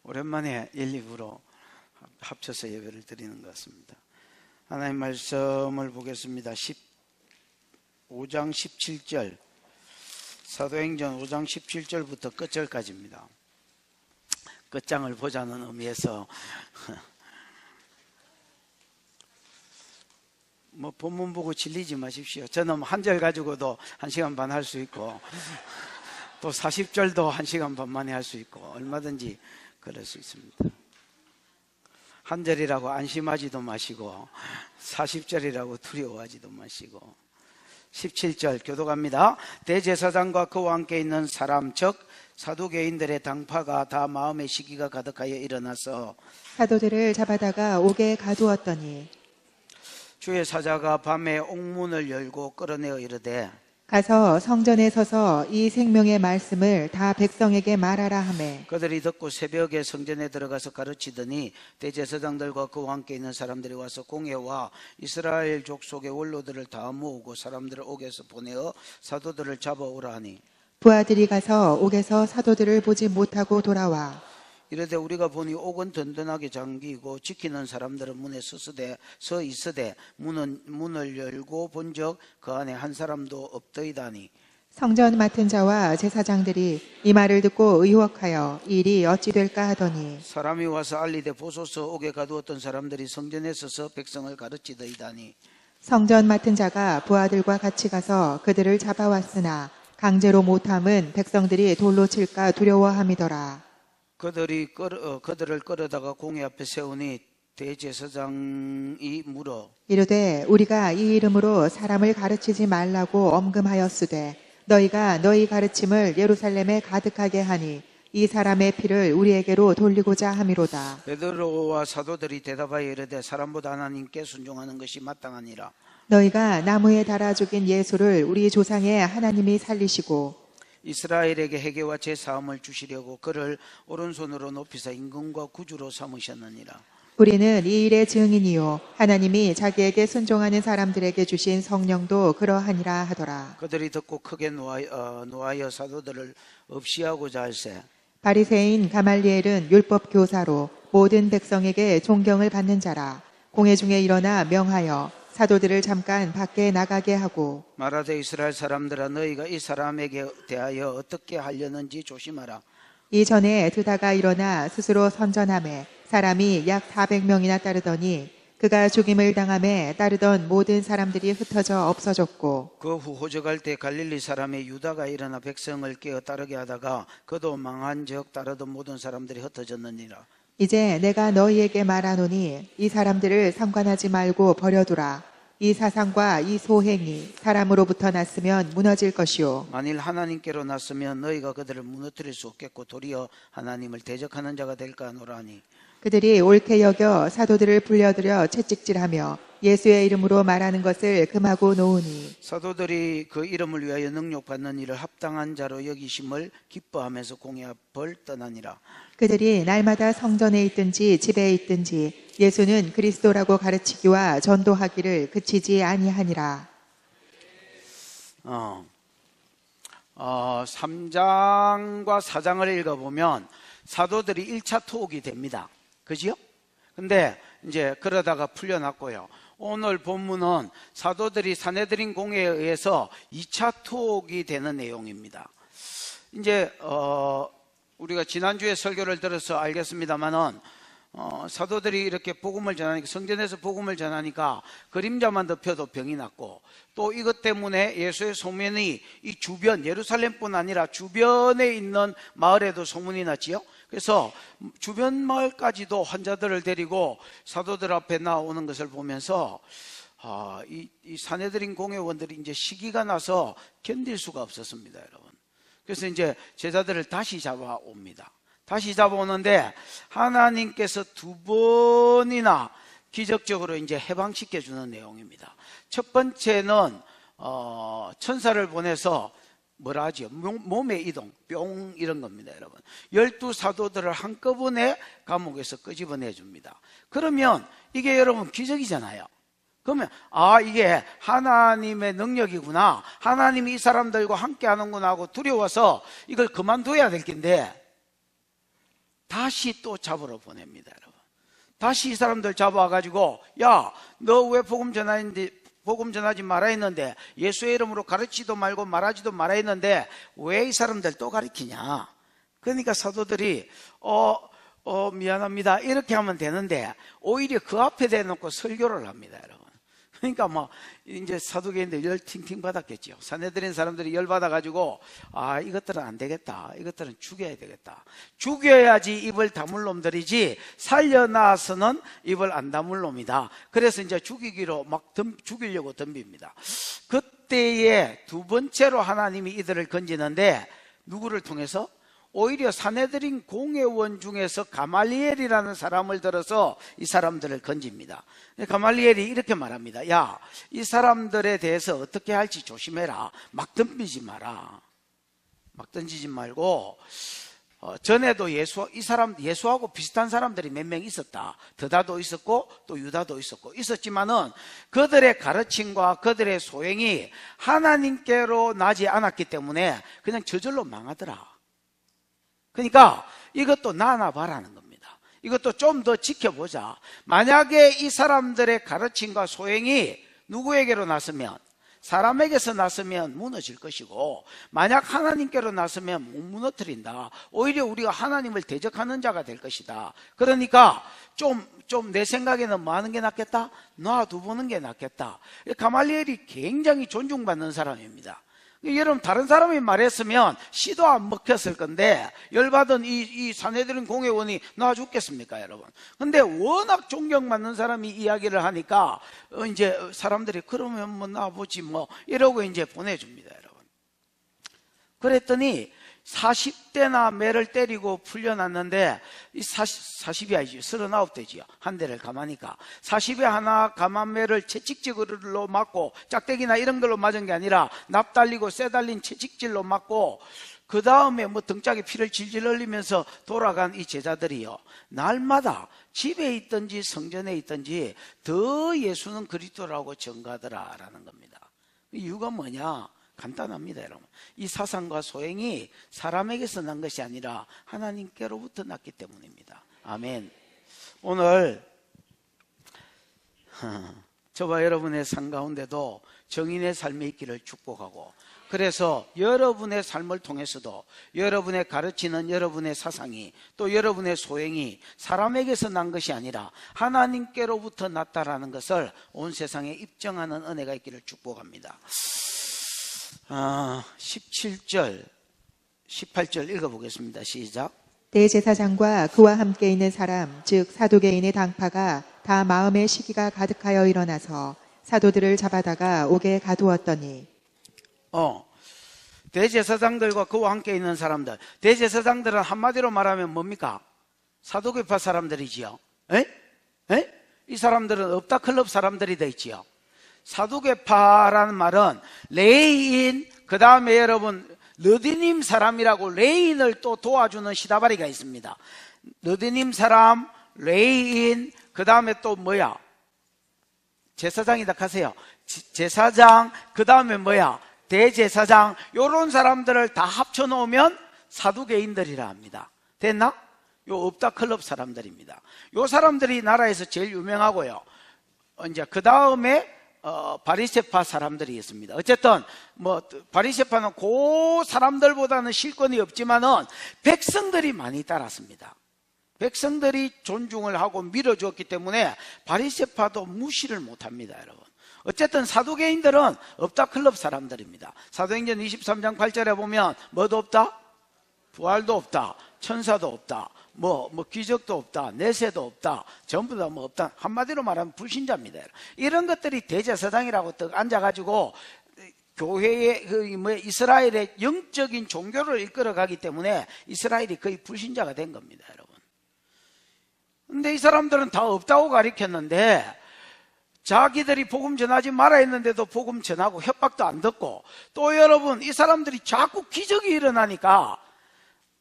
오랜만에 1, 2부로 합쳐서 예배를 드리는 것 같습니다. 하나님 말씀을 보겠습니다. 5장 17절, 사도행전 5장 17절부터 끝절까지입니다. 끝장을 보자는 의미에서 본문 보고 질리지 마십시오. 저는 한 절 가지고도 1시간 반 할 수 있고 또 40절도 1시간 반 만에 할 수 있고 얼마든지 그럴 수 있습니다. 한 절이라고 안심하지도 마시고 40절이라고 두려워하지도 마시고 17절 교독합니다. 대제사장과 그와 함께 있는 사람 즉 사두개인들의 당파가 다 마음의 시기가 가득하여 일어나서 사도들을 잡아다가 옥에 가두었더니 주의 사자가 밤에 옥문을 열고 끌어내어 이르되 가서 성전에 서서 이 생명의 말씀을 다 백성에게 말하라 하매 그들이 듣고 새벽에 성전에 들어가서 가르치더니 대제사장들과 그와 함께 있는 사람들이 와서 공회와 이스라엘 족속의 원로들을 다 모으고 사람들을 옥에서 보내어 사도들을 잡아오라 하니 부하들이 가서 옥에서 사도들을 보지 못하고 돌아와 이르되 우리가 보니 옥은 든든하게 잠기고 지키는 사람들은 문에 서 있으되 문을 열고 본적 그 안에 한 사람도 없더이다니 성전 맡은 자와 제사장들이 이 말을 듣고 의혹하여 이 일이 어찌 될까 하더니 사람이 와서 알리되 보소서 옥에 가두었던 사람들이 성전에 서서 백성을 가르치더이다니 성전 맡은 자가 부하들과 같이 가서 그들을 잡아왔으나 강제로 못함은 백성들이 돌로 칠까 두려워함이더라. 그들을 끌어다가 공회 앞에 세우니 대제사장이 물어 이르되 우리가 이 이름으로 사람을 가르치지 말라고 엄금하였으되 너희가 너희 가르침을 예루살렘에 가득하게 하니 이 사람의 피를 우리에게로 돌리고자 함이로다. 베드로와 사도들이 대답하여 이르되 사람보다 하나님께 순종하는 것이 마땅하니라. 너희가 나무에 달아 죽인 예수를 우리 조상의 하나님이 살리시고 이스라엘에게 회개와 제사함을 주시려고 그를 오른손으로 높이사 임금과 구주로 삼으셨느니라. 우리는 이 일의 증인이요 하나님이 자기에게 순종하는 사람들에게 주신 성령도 그러하니라 하더라. 그들이 듣고 크게 노하여 사도들을 없이하고자 할세 바리새인 가말리엘은 율법 교사로 모든 백성에게 존경을 받는 자라. 공회 중에 일어나 명하여 사도들을 잠깐 밖에 나가게 하고 말하되 이스라엘 사람들아 너희가 이 사람에게 대하여 어떻게 하려는지 조심하라. 이전에 드다가 일어나 스스로 선전하매 사람이 약 400명이나 따르더니 그가 죽임을 당함에 따르던 모든 사람들이 흩어져 없어졌고 그 후 호적할 때 갈릴리 사람의 유다가 일어나 백성을 깨어 따르게 하다가 그도 망한 적 따르던 모든 사람들이 흩어졌느니라. 이제 내가 너희에게 말하노니 이 사람들을 상관하지 말고 버려두라. 이 사상과 이 소행이 사람으로부터 났으면 무너질 것이요 만일 하나님께로 났으면 너희가 그들을 무너뜨릴 수 없겠고 도리어 하나님을 대적하는 자가 될까 하노라니. 그들이 옳게 여겨 사도들을 불려들여 채찍질하며 예수의 이름으로 말하는 것을 금하고 놓으니 사도들이 그 이름을 위하여 능욕받는 일을 합당한 자로 여기심을 기뻐하면서 공회 앞을 떠나니라. 그들이 날마다 성전에 있든지 집에 있든지 예수는 그리스도라고 가르치기와 전도하기를 그치지 아니하니라. 3장과 4장을 읽어보면 사도들이 1차 투옥이 됩니다. 그죠? 근데 이제 그러다가 풀려났고요. 오늘 본문은 사도들이 사내들인 공회에 의해서 2차 투옥이 되는 내용입니다. 이제 우리가 지난주에 설교를 들어서 알겠습니다만은 사도들이 이렇게 복음을 전하니까 성전에서 복음을 전하니까 그림자만 덮여도 병이 났고 또 이것 때문에 예수의 소문이 이 주변 예루살렘뿐 아니라 주변에 있는 마을에도 소문이 났지요. 그래서 주변 마을까지도 환자들을 데리고 사도들 앞에 나오는 것을 보면서 이 사내들인 공회원들이 이제 시기가 나서 견딜 수가 없었습니다, 여러분. 그래서 이제 제자들을 다시 잡아옵니다. 다시 잡아오는데 하나님께서 2번이나 기적적으로 이제 해방시켜주는 내용입니다. 첫 번째는 천사를 보내서 뭐라 하죠? 몸의 이동, 뿅 이런 겁니다, 여러분. 12사도들을 한꺼번에 감옥에서 끄집어내 줍니다. 그러면 이게 여러분 기적이잖아요. 그러면 이게 하나님의 능력이구나, 하나님이 이 사람들과 함께 하는구나 하고 두려워서 이걸 그만둬야 될 텐데 다 다시 또 잡으러 보냅니다, 여러분. 다시 이 사람들 잡아와가지고, 야, 너 왜 복음 전하지 말아 했는데, 예수의 이름으로 가르치지도 말고 말하지도 말아 했는데, 왜 이 사람들 또 가르치냐? 그러니까 사도들이, 미안합니다. 이렇게 하면 되는데, 오히려 그 앞에 대놓고 설교를 합니다, 여러분. 그러니까 이제 사두개인들 열 팅팅 받았겠죠. 사내들인 사람들이 열 받아가지고, 이것들은 안 되겠다. 이것들은 죽여야 되겠다. 죽여야지 입을 다물 놈들이지, 살려놔서는 입을 안 다물 놈이다. 그래서 이제 죽이기로 죽이려고 덤빕니다. 그때에 두 번째로 하나님이 이들을 건지는데, 누구를 통해서? 오히려 사내들인 공회원 중에서 가말리엘이라는 사람을 들어서 이 사람들을 건집니다. 가말리엘이 이렇게 말합니다. 야, 이 사람들에 대해서 어떻게 할지 조심해라. 막 덤비지 마라. 막 던지지 말고, 전에도 예수하고 비슷한 사람들이 몇 명 있었다. 드다도 있었고 또 유다도 있었지만은 그들의 가르침과 그들의 소행이 하나님께로 나지 않았기 때문에 그냥 저절로 망하더라. 그러니까 이것도 나눠봐라는 겁니다. 이것도 좀 더 지켜보자. 만약에 이 사람들의 가르침과 소행이 누구에게로 났으면, 사람에게서 났으면 무너질 것이고, 만약 하나님께로 났으면 못 무너뜨린다. 오히려 우리가 하나님을 대적하는 자가 될 것이다. 그러니까 좀 내 생각에는 뭐 하는 게 낫겠다? 놔두보는 게 낫겠다. 가말리엘이 굉장히 존중받는 사람입니다. 여러분, 다른 사람이 말했으면 씨도 안 먹혔을 건데, 열받은 이 사내들인 공회원이 놔 죽겠습니까, 여러분? 근데 워낙 존경받는 사람이 이야기를 하니까, 이제 사람들이 그러면 뭐 놔보지 뭐, 이러고 이제 보내줍니다, 여러분. 그랬더니, 40대나 매를 때리고 풀려났는데, 40이 아니죠. 39대지요. 한 대를 감하니까. 40에 하나 감한 매를 채찍질로 맞고, 짝대기나 이런 걸로 맞은 게 아니라, 납 달리고 쇠 달린 채찍질로 맞고, 그 다음에 등짝에 피를 질질 흘리면서 돌아간 이 제자들이요. 날마다 집에 있든지 성전에 있든지 더 예수는 그리스도라고 전가하더라라는 겁니다. 이유가 뭐냐? 간단합니다, 여러분. 이 사상과 소행이 사람에게서 난 것이 아니라 하나님께로부터 났기 때문입니다. 아멘. 오늘 저와 여러분의 삶 가운데도 정인의 삶이 있기를 축복하고, 그래서 여러분의 삶을 통해서도 여러분의 가르치는 여러분의 사상이, 또 여러분의 소행이 사람에게서 난 것이 아니라 하나님께로부터 났다라는 것을 온 세상에 입증하는 은혜가 있기를 축복합니다. 17절, 18절 읽어보겠습니다. 시작. 대제사장과 그와 함께 있는 사람, 즉 사두개인의 당파가 다 마음의 시기가 가득하여 일어나서 사도들을 잡아다가 옥에 가두었더니, 대제사장들과 그와 함께 있는 사람들, 대제사장들은 한마디로 말하면 뭡니까? 사두개파 사람들이지요. 이 사람들은 없다 클럽 사람들이 되있지요. 사두개파라는 말은 레이인, 그 다음에 여러분 느디님 사람이라고 레인을 또 도와주는 시다바리가 있습니다. 느디님 사람, 레인, 그 다음에 또 뭐야? 제사장이다 하세요. 제사장, 그 다음에 뭐야? 대제사장. 요런 사람들을 다 합쳐놓으면 사두개인들이라 합니다. 됐나? 요 없다 클럽 사람들입니다. 요 사람들이 나라에서 제일 유명하고요. 이제 그 다음에 바리새파 사람들이 있습니다. 어쨌든 바리새파는 그 사람들보다는 실권이 없지만은 백성들이 많이 따랐습니다. 백성들이 존중을 하고 밀어주었기 때문에 바리새파도 무시를 못합니다, 여러분. 어쨌든 사두개인들은 없다 클럽 사람들입니다. 사도행전 23장 8절에 보면 뭐도 없다? 부활도 없다. 천사도 없다. 기적도 없다. 내세도 없다. 전부 다 없다. 한마디로 말하면 불신자입니다. 이런 것들이 대제사장이라고 딱 앉아가지고 교회의 이스라엘의 영적인 종교를 이끌어가기 때문에 이스라엘이 거의 불신자가 된 겁니다, 여러분. 근데 이 사람들은 다 없다고 가르쳤는데, 자기들이 복음 전하지 말아 했는데도 복음 전하고 협박도 안 듣고, 또 여러분 이 사람들이 자꾸 기적이 일어나니까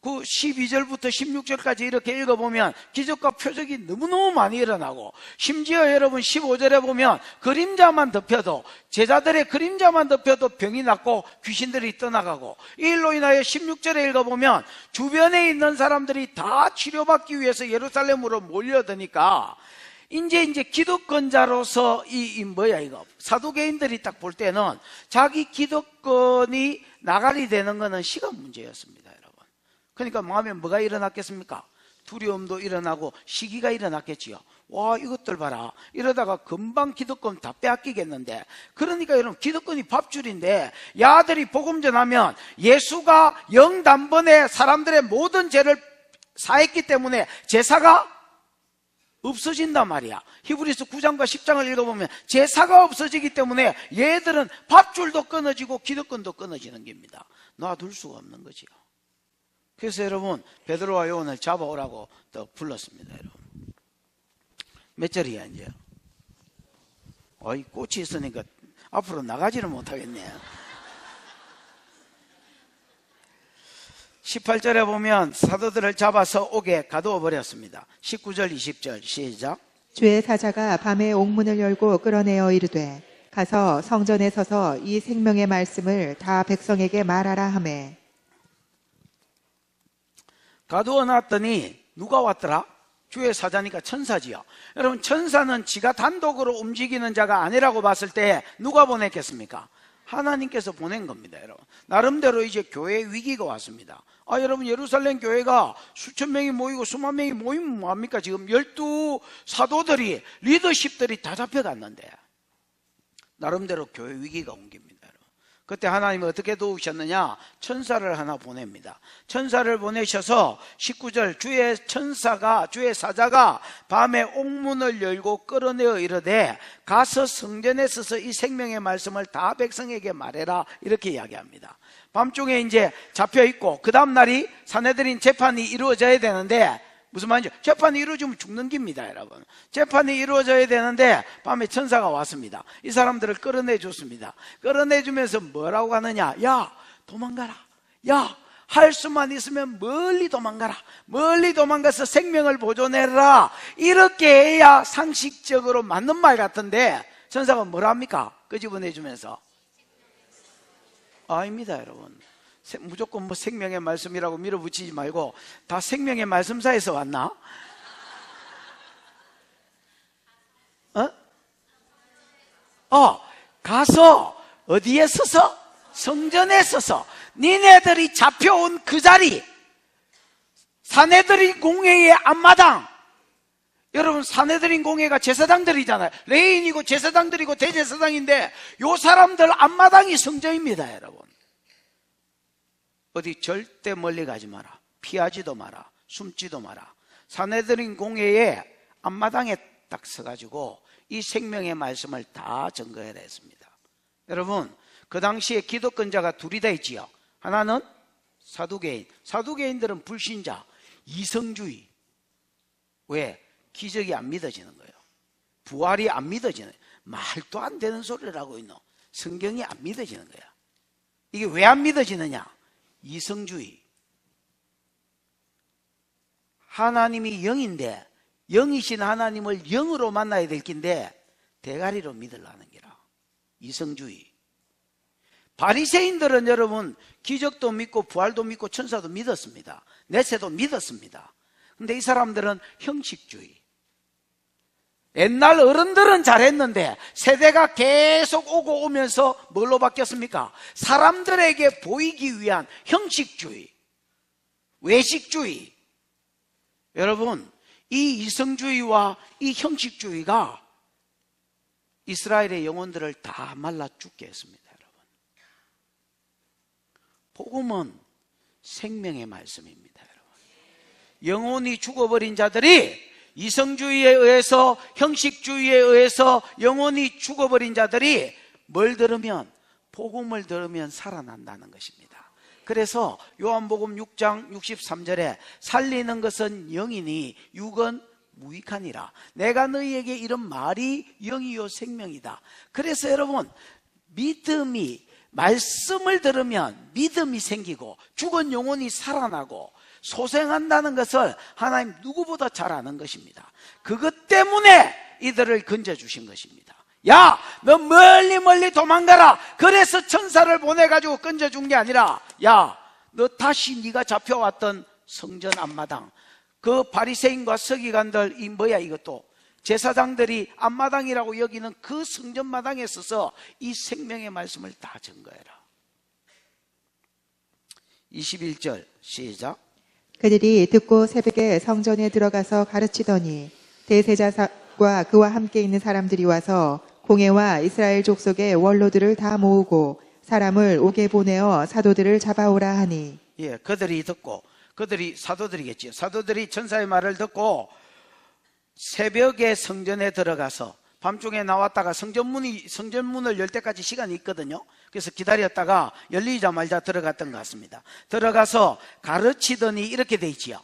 그 12절부터 16절까지 이렇게 읽어보면 기적과 표적이 너무너무 많이 일어나고, 심지어 여러분 15절에 보면 그림자만 덮여도, 제자들의 그림자만 덮여도 병이 낫고 귀신들이 떠나가고, 이 일로 인하여 16절에 읽어보면 주변에 있는 사람들이 다 치료받기 위해서 예루살렘으로 몰려드니까 이제 기득권자로서 사두개인들이 딱 볼 때는 자기 기득권이 나가리 되는 것은 시간 문제였습니다, 여러분. 그러니까 마음에 뭐가 일어났겠습니까? 두려움도 일어나고 시기가 일어났겠지요. 와, 이것들 봐라. 이러다가 금방 기득권 다 빼앗기겠는데. 그러니까 여러분, 기득권이 밥줄인데, 야들이 복음 전하면 예수가 영단번에 사람들의 모든 죄를 사했기 때문에 제사가 없어진단 말이야. 히브리서 9장과 10장을 읽어보면 제사가 없어지기 때문에 얘들은 밥줄도 끊어지고 기득권도 끊어지는 겁니다. 놔둘 수가 없는 거지요. 그래서 여러분, 베드로와 요한을 잡아오라고 또 불렀습니다, 여러분. 몇 절이야, 이제? 어이, 꽃이 있으니까 앞으로 나가지를 못하겠네요. 18절에 보면 사도들을 잡아서 옥에 가두어 버렸습니다. 19절, 20절 시작. 주의 사자가 밤에 옥문을 열고 끌어내어 이르되 가서 성전에 서서 이 생명의 말씀을 다 백성에게 말하라 하매. 가두어 놨더니 누가 왔더라? 주의 사자니까 천사지요. 여러분, 천사는 지가 단독으로 움직이는 자가 아니라고 봤을 때 누가 보냈겠습니까? 하나님께서 보낸 겁니다, 여러분. 나름대로 이제 교회 위기가 왔습니다. 여러분, 예루살렘 교회가 수천 명이 모이고 수만 명이 모이면 뭐합니까? 지금 12 사도들이, 리더십들이 다 잡혀갔는데, 나름대로 교회 위기가 온 겁니다, 여러분. 그때 하나님은 어떻게 도우셨느냐? 천사를 하나 보냅니다. 천사를 보내셔서 19절, 주의 사자가 밤에 옥문을 열고 끌어내어 이르되 가서 성전에 서서 이 생명의 말씀을 다 백성에게 말해라, 이렇게 이야기합니다. 밤중에 이제 잡혀있고 그 다음날이 산헤드린 재판이 이루어져야 되는데, 무슨 말인지, 재판이 이루어지면 죽는 겁니다, 여러분. 재판이 이루어져야 되는데 밤에 천사가 왔습니다. 이 사람들을 끌어내줬습니다. 끌어내주면서 뭐라고 하느냐? 야, 도망가라. 야, 할 수만 있으면 멀리 도망가라. 멀리 도망가서 생명을 보존해라. 이렇게 해야 상식적으로 맞는 말 같은데, 천사가 뭐라 합니까? 끄집어내주면서. 아닙니다, 여러분. 무조건 생명의 말씀이라고 밀어붙이지 말고, 다 생명의 말씀사에서 왔나? 가서 어디에 서서? 성전에 서서 니네들이 잡혀온 그 자리, 산헤드린 공회의 앞마당. 여러분, 산헤드린 공회가 제사장들이잖아요. 레인이고 제사장들이고 대제사장인데 요 사람들 앞마당이 성전입니다, 여러분. 어디 절대 멀리 가지 마라. 피하지도 마라. 숨지도 마라. 산헤드린 공회의 앞마당에 딱 서가지고 이 생명의 말씀을 다 증거해라 했습니다. 여러분, 그 당시에 기독권자가 둘이 다 있지요. 하나는 사두개인. 사두개인들은 불신자, 이성주의. 왜? 기적이 안 믿어지는 거예요. 부활이 안 믿어지는 거예요. 말도 안 되는 소리를 하고 있노. 성경이 안 믿어지는 거야. 이게 왜 안 믿어지느냐? 이성주의. 하나님이 영인데, 영이신 하나님을 영으로 만나야 될 긴데 대가리로 믿으려는 기라. 이성주의. 바리새인들은 여러분, 기적도 믿고 부활도 믿고 천사도 믿었습니다. 내세도 믿었습니다. 근데 이 사람들은 형식주의. 옛날 어른들은 잘했는데 세대가 계속 오고 오면서 뭘로 바뀌었습니까? 사람들에게 보이기 위한 형식주의, 외식주의. 여러분, 이 이성주의와 이 형식주의가 이스라엘의 영혼들을 다 말라 죽게 했습니다, 여러분. 복음은 생명의 말씀입니다, 여러분. 영혼이 죽어버린 자들이, 이성주의에 의해서, 형식주의에 의해서 영혼이 죽어버린 자들이 뭘 들으면, 복음을 들으면 살아난다는 것입니다. 그래서 요한복음 6장 63절에 살리는 것은 영이니 육은 무익하니라. 내가 너희에게 이런 말이 영이요 생명이다. 그래서 여러분, 믿음이, 말씀을 들으면 믿음이 생기고 죽은 영혼이 살아나고 소생한다는 것을 하나님 누구보다 잘 아는 것입니다. 그것 때문에 이들을 건져주신 것입니다. 야, 너 멀리 도망가라. 그래서 천사를 보내가지고 건져준 게 아니라, 야, 너 다시 네가 잡혀왔던 성전 앞마당, 그 바리새인과 서기관들, 이 뭐야 이것도 제사장들이 앞마당이라고 여기는 그 성전 마당에 서서 이 생명의 말씀을 다 전거해라. 21절 시작. 그들이 듣고 새벽에 성전에 들어가서 가르치더니 대제사장과 그와 함께 있는 사람들이 와서 공회와 이스라엘 족속의 원로들을 다 모으고 사람을 옥에 보내어 사도들을 잡아오라 하니, 예, 그들이 듣고, 그들이 사도들이겠지요. 사도들이 천사의 말을 듣고 새벽에 성전에 들어가서 밤중에 나왔다가 성전문을 열 때까지 시간이 있거든요. 그래서 기다렸다가 열리자마자 들어갔던 것 같습니다. 들어가서 가르치더니 이렇게 돼 있지요.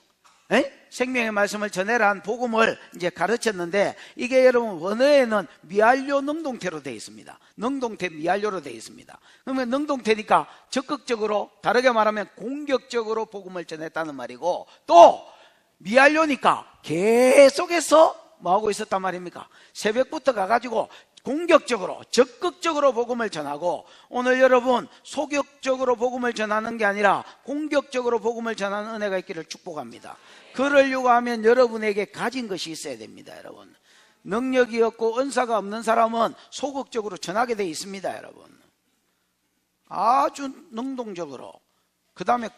생명의 말씀을 전해라는 복음을 이제 가르쳤는데, 이게 여러분 원어에는 미알료 능동태로 되어 있습니다. 능동태 미알료로 되어 있습니다. 그러면 능동태니까 적극적으로, 다르게 말하면 공격적으로 복음을 전했다는 말이고, 또 미알료니까 계속해서 뭐하고 있었단 말입니까? 새벽부터 가가지고 공격적으로, 적극적으로 복음을 전하고, 오늘 여러분 소극적으로 복음을 전하는 게 아니라 공격적으로 복음을 전하는 은혜가 있기를 축복합니다. 그러려고 하면 여러분에게 가진 것이 있어야 됩니다. 여러분, 능력이 없고 은사가 없는 사람은 소극적으로 전하게 되어 있습니다. 여러분, 아주 능동적으로, 그 다음에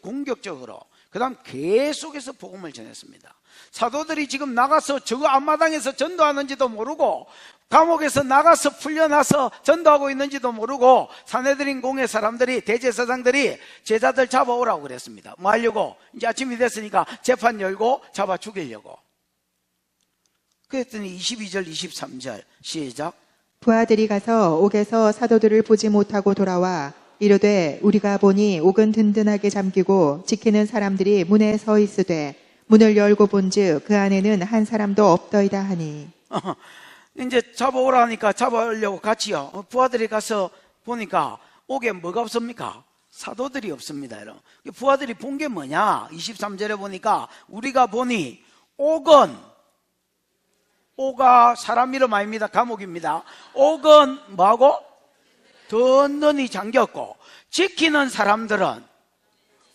공격적으로, 그 다음 계속해서 복음을 전했습니다. 사도들이 지금 나가서 저 앞마당에서 전도하는지도 모르고, 감옥에서 나가서 풀려나서 전도하고 있는지도 모르고, 산헤드린 공회 사람들이, 대제사장들이 제자들 잡아오라고 그랬습니다. 뭐 하려고? 이제 아침이 됐으니까 재판 열고 잡아 죽이려고. 그랬더니 22절 23절 시작. 부하들이 가서 옥에서 사도들을 보지 못하고 돌아와 이르되 우리가 보니 옥은 든든하게 잠기고 지키는 사람들이 문에 서 있으되 문을 열고 본즉 그 안에는 한 사람도 없더이다 하니. 이제 잡아오라 하니까 잡아오려고 갔지요. 부하들이 가서 보니까 옥에 뭐가 없습니까? 사도들이 없습니다. 여러분, 부하들이 본 게 뭐냐? 23절에 보니까 우리가 보니 옥가 사람 이름 아닙니다. 감옥입니다. 옥은 뭐하고? 든든히 잠겼고 지키는 사람들은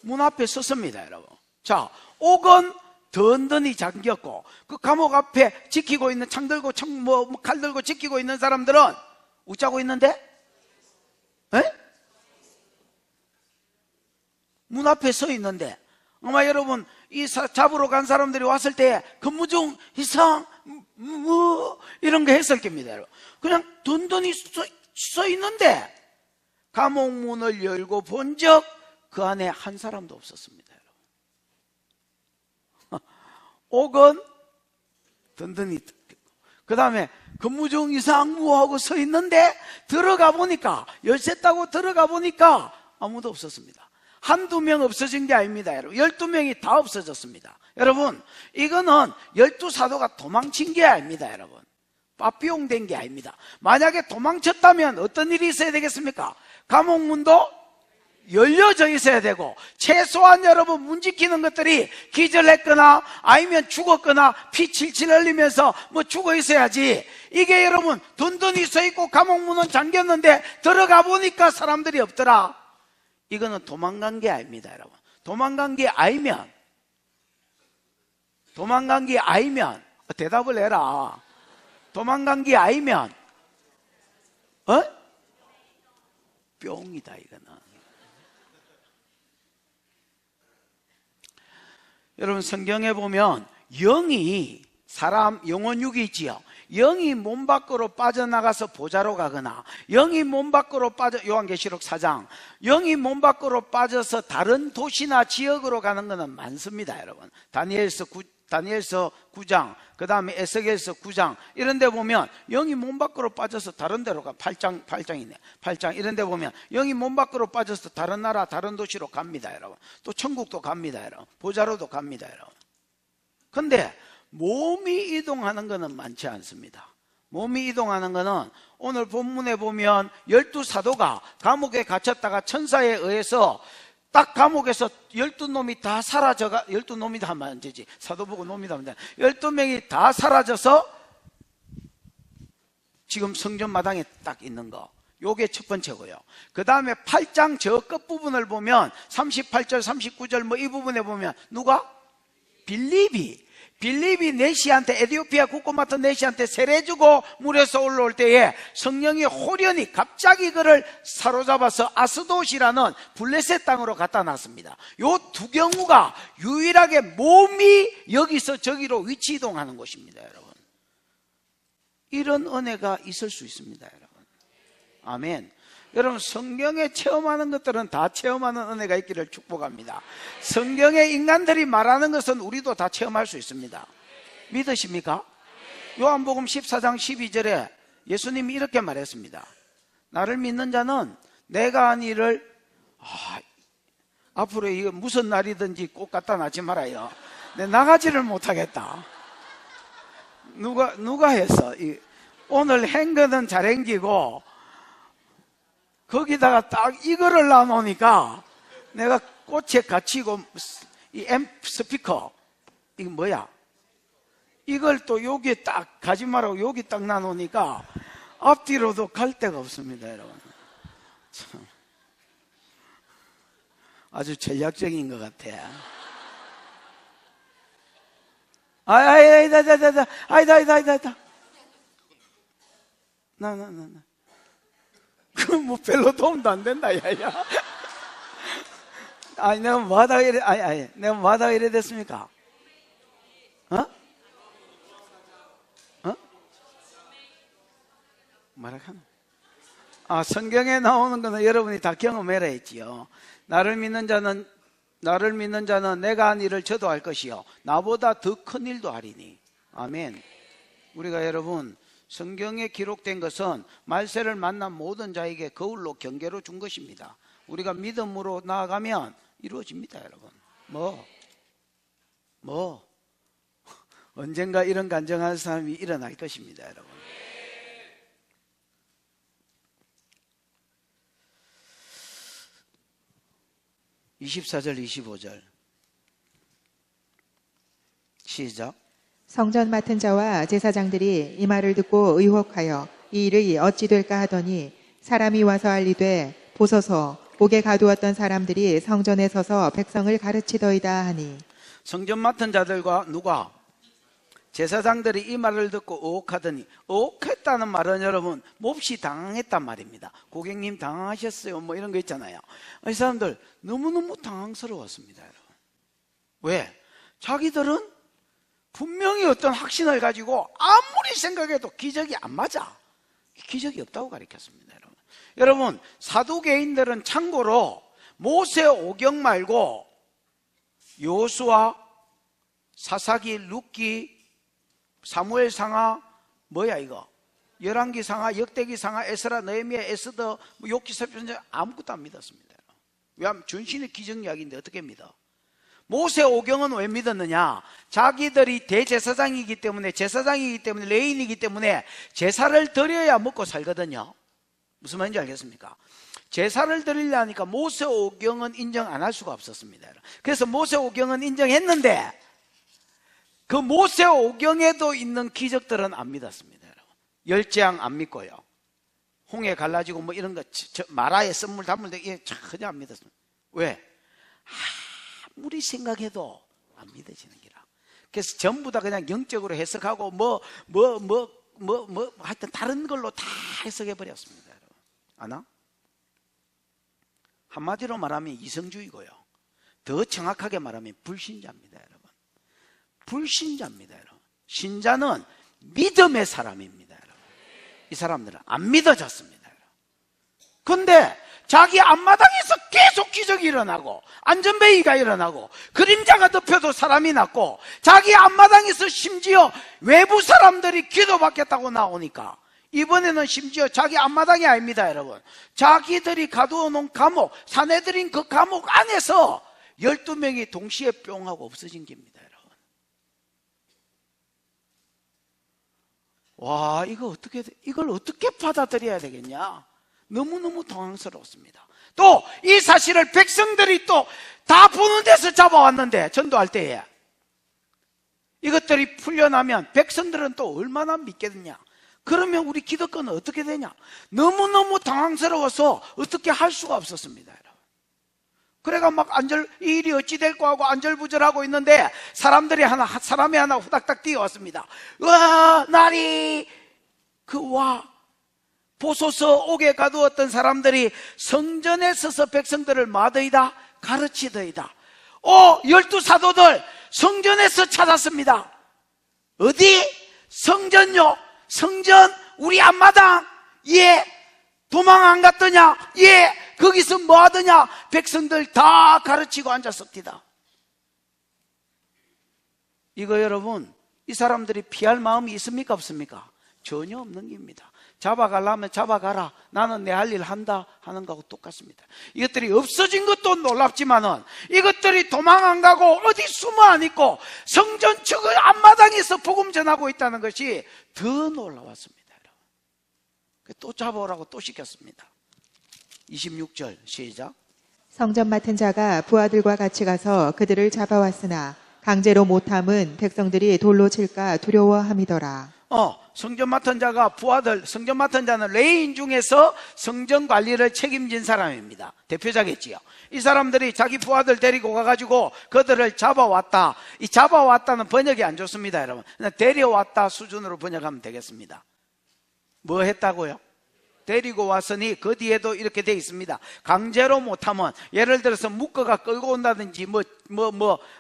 문 앞에 섰습니다. 여러분, 자, 옥은 든든히 잠겼고 그 감옥 앞에 지키고 있는, 창 들고 칼 들고 지키고 있는 사람들은 웃자고 있는데, 문 앞에 서 있는데, 아마 여러분 이 잡으러 간 사람들이 왔을 때 근무중 이상 이런 거 했을 겁니다. 여러분, 그냥 든든히 서 있는데 감옥 문을 열고 본즉 그 안에 한 사람도 없었습니다. 옥은 든든히, 그 다음에 근무중 이상무하고 서 있는데 들어가 보니까, 열쇠 따고 들어가 보니까 아무도 없었습니다. 한두 명 없어진 게 아닙니다. 여러분, 12명이 다 없어졌습니다. 여러분, 이거는 12사도가 도망친 게 아닙니다. 여러분, 빠삐용된 게 아닙니다. 만약에 도망쳤다면 어떤 일이 있어야 되겠습니까? 감옥문도 열려져 있어야 되고, 최소한 여러분 문 지키는 것들이 기절했거나 아니면 죽었거나 피 칠칠 흘리면서 뭐 죽어 있어야지. 이게 여러분 든든히 서 있고 감옥문은 잠겼는데 들어가 보니까 사람들이 없더라. 이거는 도망간 게 아닙니다. 여러분, 도망간 게 아니면 대답을 해라. 도망간 게 아니면 뿅이다. 이거는 여러분, 성경에 보면 영이, 사람 영혼 육이 있지요. 영이 몸 밖으로 빠져나가서 보좌로 가거나, 영이 몸 밖으로 요한계시록 4장, 영이 몸 밖으로 빠져서 다른 도시나 지역으로 가는 것은 많습니다. 여러분, 다니엘서 9장, 그 다음에 에스겔서 9장 이런 데 보면 영이 몸 밖으로 빠져서 다른 데로 가. 8장이네. 8장 이런 데 보면 영이 몸 밖으로 빠져서 다른 나라, 다른 도시로 갑니다. 여러분, 또 천국도 갑니다. 여러분, 보좌로도 갑니다. 여러분, 근데 몸이 이동하는 것은 많지 않습니다. 몸이 이동하는 것은 오늘 본문에 보면 12사도가 감옥에 갇혔다가 천사에 의해서 딱 감옥에서 12놈이 다 사라져가, 12놈이 다 하면 안 되지. 사도보고 놈이 다 하면 안 돼. 12명이 다 사라져서 지금 성전 마당에 딱 있는 거. 요게 첫 번째고요. 그 다음에 8장 저 끝부분을 보면 38절, 39절 뭐 이 부분에 보면 누가? 빌립이 내시한테, 에디오피아 국고 맡은 내시한테 세례 주고 물에서 올라올 때에 성령이 호련히 갑자기 그를 사로잡아서 아스돗이라는 블레셋 땅으로 갖다 놨습니다. 요 두 경우가 유일하게 몸이 여기서 저기로 위치 이동하는 곳입니다, 여러분. 이런 은혜가 있을 수 있습니다, 여러분. 아멘. 여러분, 성경에 체험하는 것들은 다 체험하는 은혜가 있기를 축복합니다. 성경의 인간들이 말하는 것은 우리도 다 체험할 수 있습니다. 믿으십니까? 요한복음 14장 12절에 예수님이 이렇게 말했습니다. 나를 믿는 자는 내가 한 일을, 앞으로 이거 무슨 날이든지 꼭 갖다 놔지 말아요. 내 나가지를 못하겠다. 누가 했어? 오늘 행거는 잘 행기고 거기다가 딱 이거를 놔놓으니까 내가 꽃에 갇히고 이 스피커 이거 뭐야? 이걸 또 여기에 딱 가지 말라고 여기 딱 놔놓으니까 앞뒤로도 갈 데가 없습니다, 여러분. 참. 아주 전략적인 것 같아. 아이다. 나. 그럼 뭐 별로 도움도 안 된다, 야야. 아니, 내가 뭐 하다가 이래, 내가 뭐 하다가 이래 됐습니까? 말하카노. 성경에 나오는 거는 여러분이 다 경험해라 했지요. 나를 믿는 자는 내가 한 일을 저도 할 것이요. 나보다 더 큰 일도 하리니. 아멘. 우리가 여러분, 성경에 기록된 것은 말세를 만난 모든 자에게 거울로 경계로 준 것입니다. 우리가 믿음으로 나아가면 이루어집니다, 여러분. 언젠가 이런 간증하는 사람이 일어날 것입니다, 여러분. (24절) (25절) 시작. 성전 맡은 자와 제사장들이 이 말을 듣고 의혹하여 이 일이 어찌 될까 하더니 사람이 와서 알리되 보소서 옥에 가두었던 사람들이 성전에 서서 백성을 가르치더이다 하니. 성전 맡은 자들과 누가? 제사장들이 이 말을 듣고 의혹하더니, 의혹했다는 말은 여러분 몹시 당황했단 말입니다. 고객님 당황하셨어요 뭐 이런 거 있잖아요. 이 사람들 너무너무 당황스러웠습니다, 여러분. 왜? 자기들은 분명히 어떤 확신을 가지고 아무리 생각해도 기적이 안 맞아. 기적이 없다고 가르쳤습니다, 여러분. 여러분, 사두개인들은 참고로 모세 오경 말고 여호수아, 사사기, 룻기, 사무엘 상하, 뭐야 이거? 열왕기 상하, 역대기 상하, 에스라, 느헤미야, 에스더, 욥기, 서편 아무것도 안 믿었습니다. 왜냐하면 준신의 기적 이야기인데 어떻게 믿어? 모세 오경은 왜 믿었느냐? 자기들이 대제사장이기 때문에, 제사장이기 때문에, 레인이기 때문에 제사를 드려야 먹고 살거든요. 무슨 말인지 알겠습니까? 제사를 드리려니까 모세 오경은 인정 안 할 수가 없었습니다. 그래서 모세 오경은 인정했는데 그 모세 오경에도 있는 기적들은 안 믿었습니다. 열재앙 안 믿고요. 홍해 갈라지고 뭐 이런 거, 마라에 썸물 담을 때 전혀 안 믿었습니다. 왜? 아무리 생각해도 안 믿어지는 기라. 그래서 전부 다 그냥 영적으로 해석하고 하여튼 다른 걸로 다 해석해 버렸습니다, 여러분. 아나? 한마디로 말하면 이성주의고요. 더 정확하게 말하면 불신자입니다, 여러분. 불신자입니다, 여러분. 신자는 믿음의 사람입니다, 여러분. 이 사람들은 안 믿어졌습니다, 여러분. 근데 자기 앞마당에서 계속 기적이 일어나고 안전배기가 일어나고 그림자가 덮여도 사람이 낫고 자기 앞마당에서 심지어 외부 사람들이 기도받겠다고 나오니까 이번에는 심지어 자기 앞마당이 아닙니다, 여러분. 자기들이 가두어 놓은 감옥, 사내들인 그 감옥 안에서 12명이 동시에 뿅 하고 없어진 겁니다, 여러분. 와, 이걸 어떻게 받아들여야 되겠냐? 너무너무 당황스러웠습니다. 또 이 사실을 백성들이 또 다 보는 데서 잡아왔는데, 전도할 때에 이것들이 풀려나면 백성들은 또 얼마나 믿겠느냐. 그러면 우리 기득권은 어떻게 되냐. 너무너무 당황스러워서 어떻게 할 수가 없었습니다, 여러분. 그래가 막 이 일이 어찌 될까 하고 안절부절하고 있는데 사람이 하나 후닥닥 뛰어왔습니다. 와, 날이 보소서 옥에 가두었던 사람들이 성전에 서서 백성들을 마더이다 가르치더이다. 12사도들 성전에서 찾았습니다. 어디? 성전요. 성전 우리 앞마당. 예. 도망 안 갔더냐? 예. 거기서 뭐 하더냐? 백성들 다 가르치고 앉았습니다. 이거 여러분, 이 사람들이 피할 마음이 있습니까 없습니까? 전혀 없는 겁니다. 잡아가려면 잡아가라, 나는 내 할 일 한다 하는 거하고 똑같습니다. 이것들이 없어진 것도 놀랍지만은 이것들이 도망 안 가고 어디 숨어 안 있고 성전 측 앞마당에서 복음 전하고 있다는 것이 더 놀라웠습니다. 여러분. 또 잡아오라고 또 시켰습니다. 26절 시작. 성전 맡은 자가 부하들과 같이 가서 그들을 잡아왔으나 강제로 못함은 백성들이 돌로 칠까 두려워함이더라. 성전 맡은 자가 성전 맡은 자는 레위인 중에서 성전 관리를 책임진 사람입니다. 대표자겠지요. 이 사람들이 자기 부하들 데리고 가가지고 그들을 잡아왔다. 이 잡아왔다는 번역이 안 좋습니다, 여러분. 그냥 데려왔다 수준으로 번역하면 되겠습니다. 뭐 했다고요? 데리고 왔으니 그 뒤에도 이렇게 돼 있습니다. 강제로 못하면, 예를 들어서 묶어가 끌고 온다든지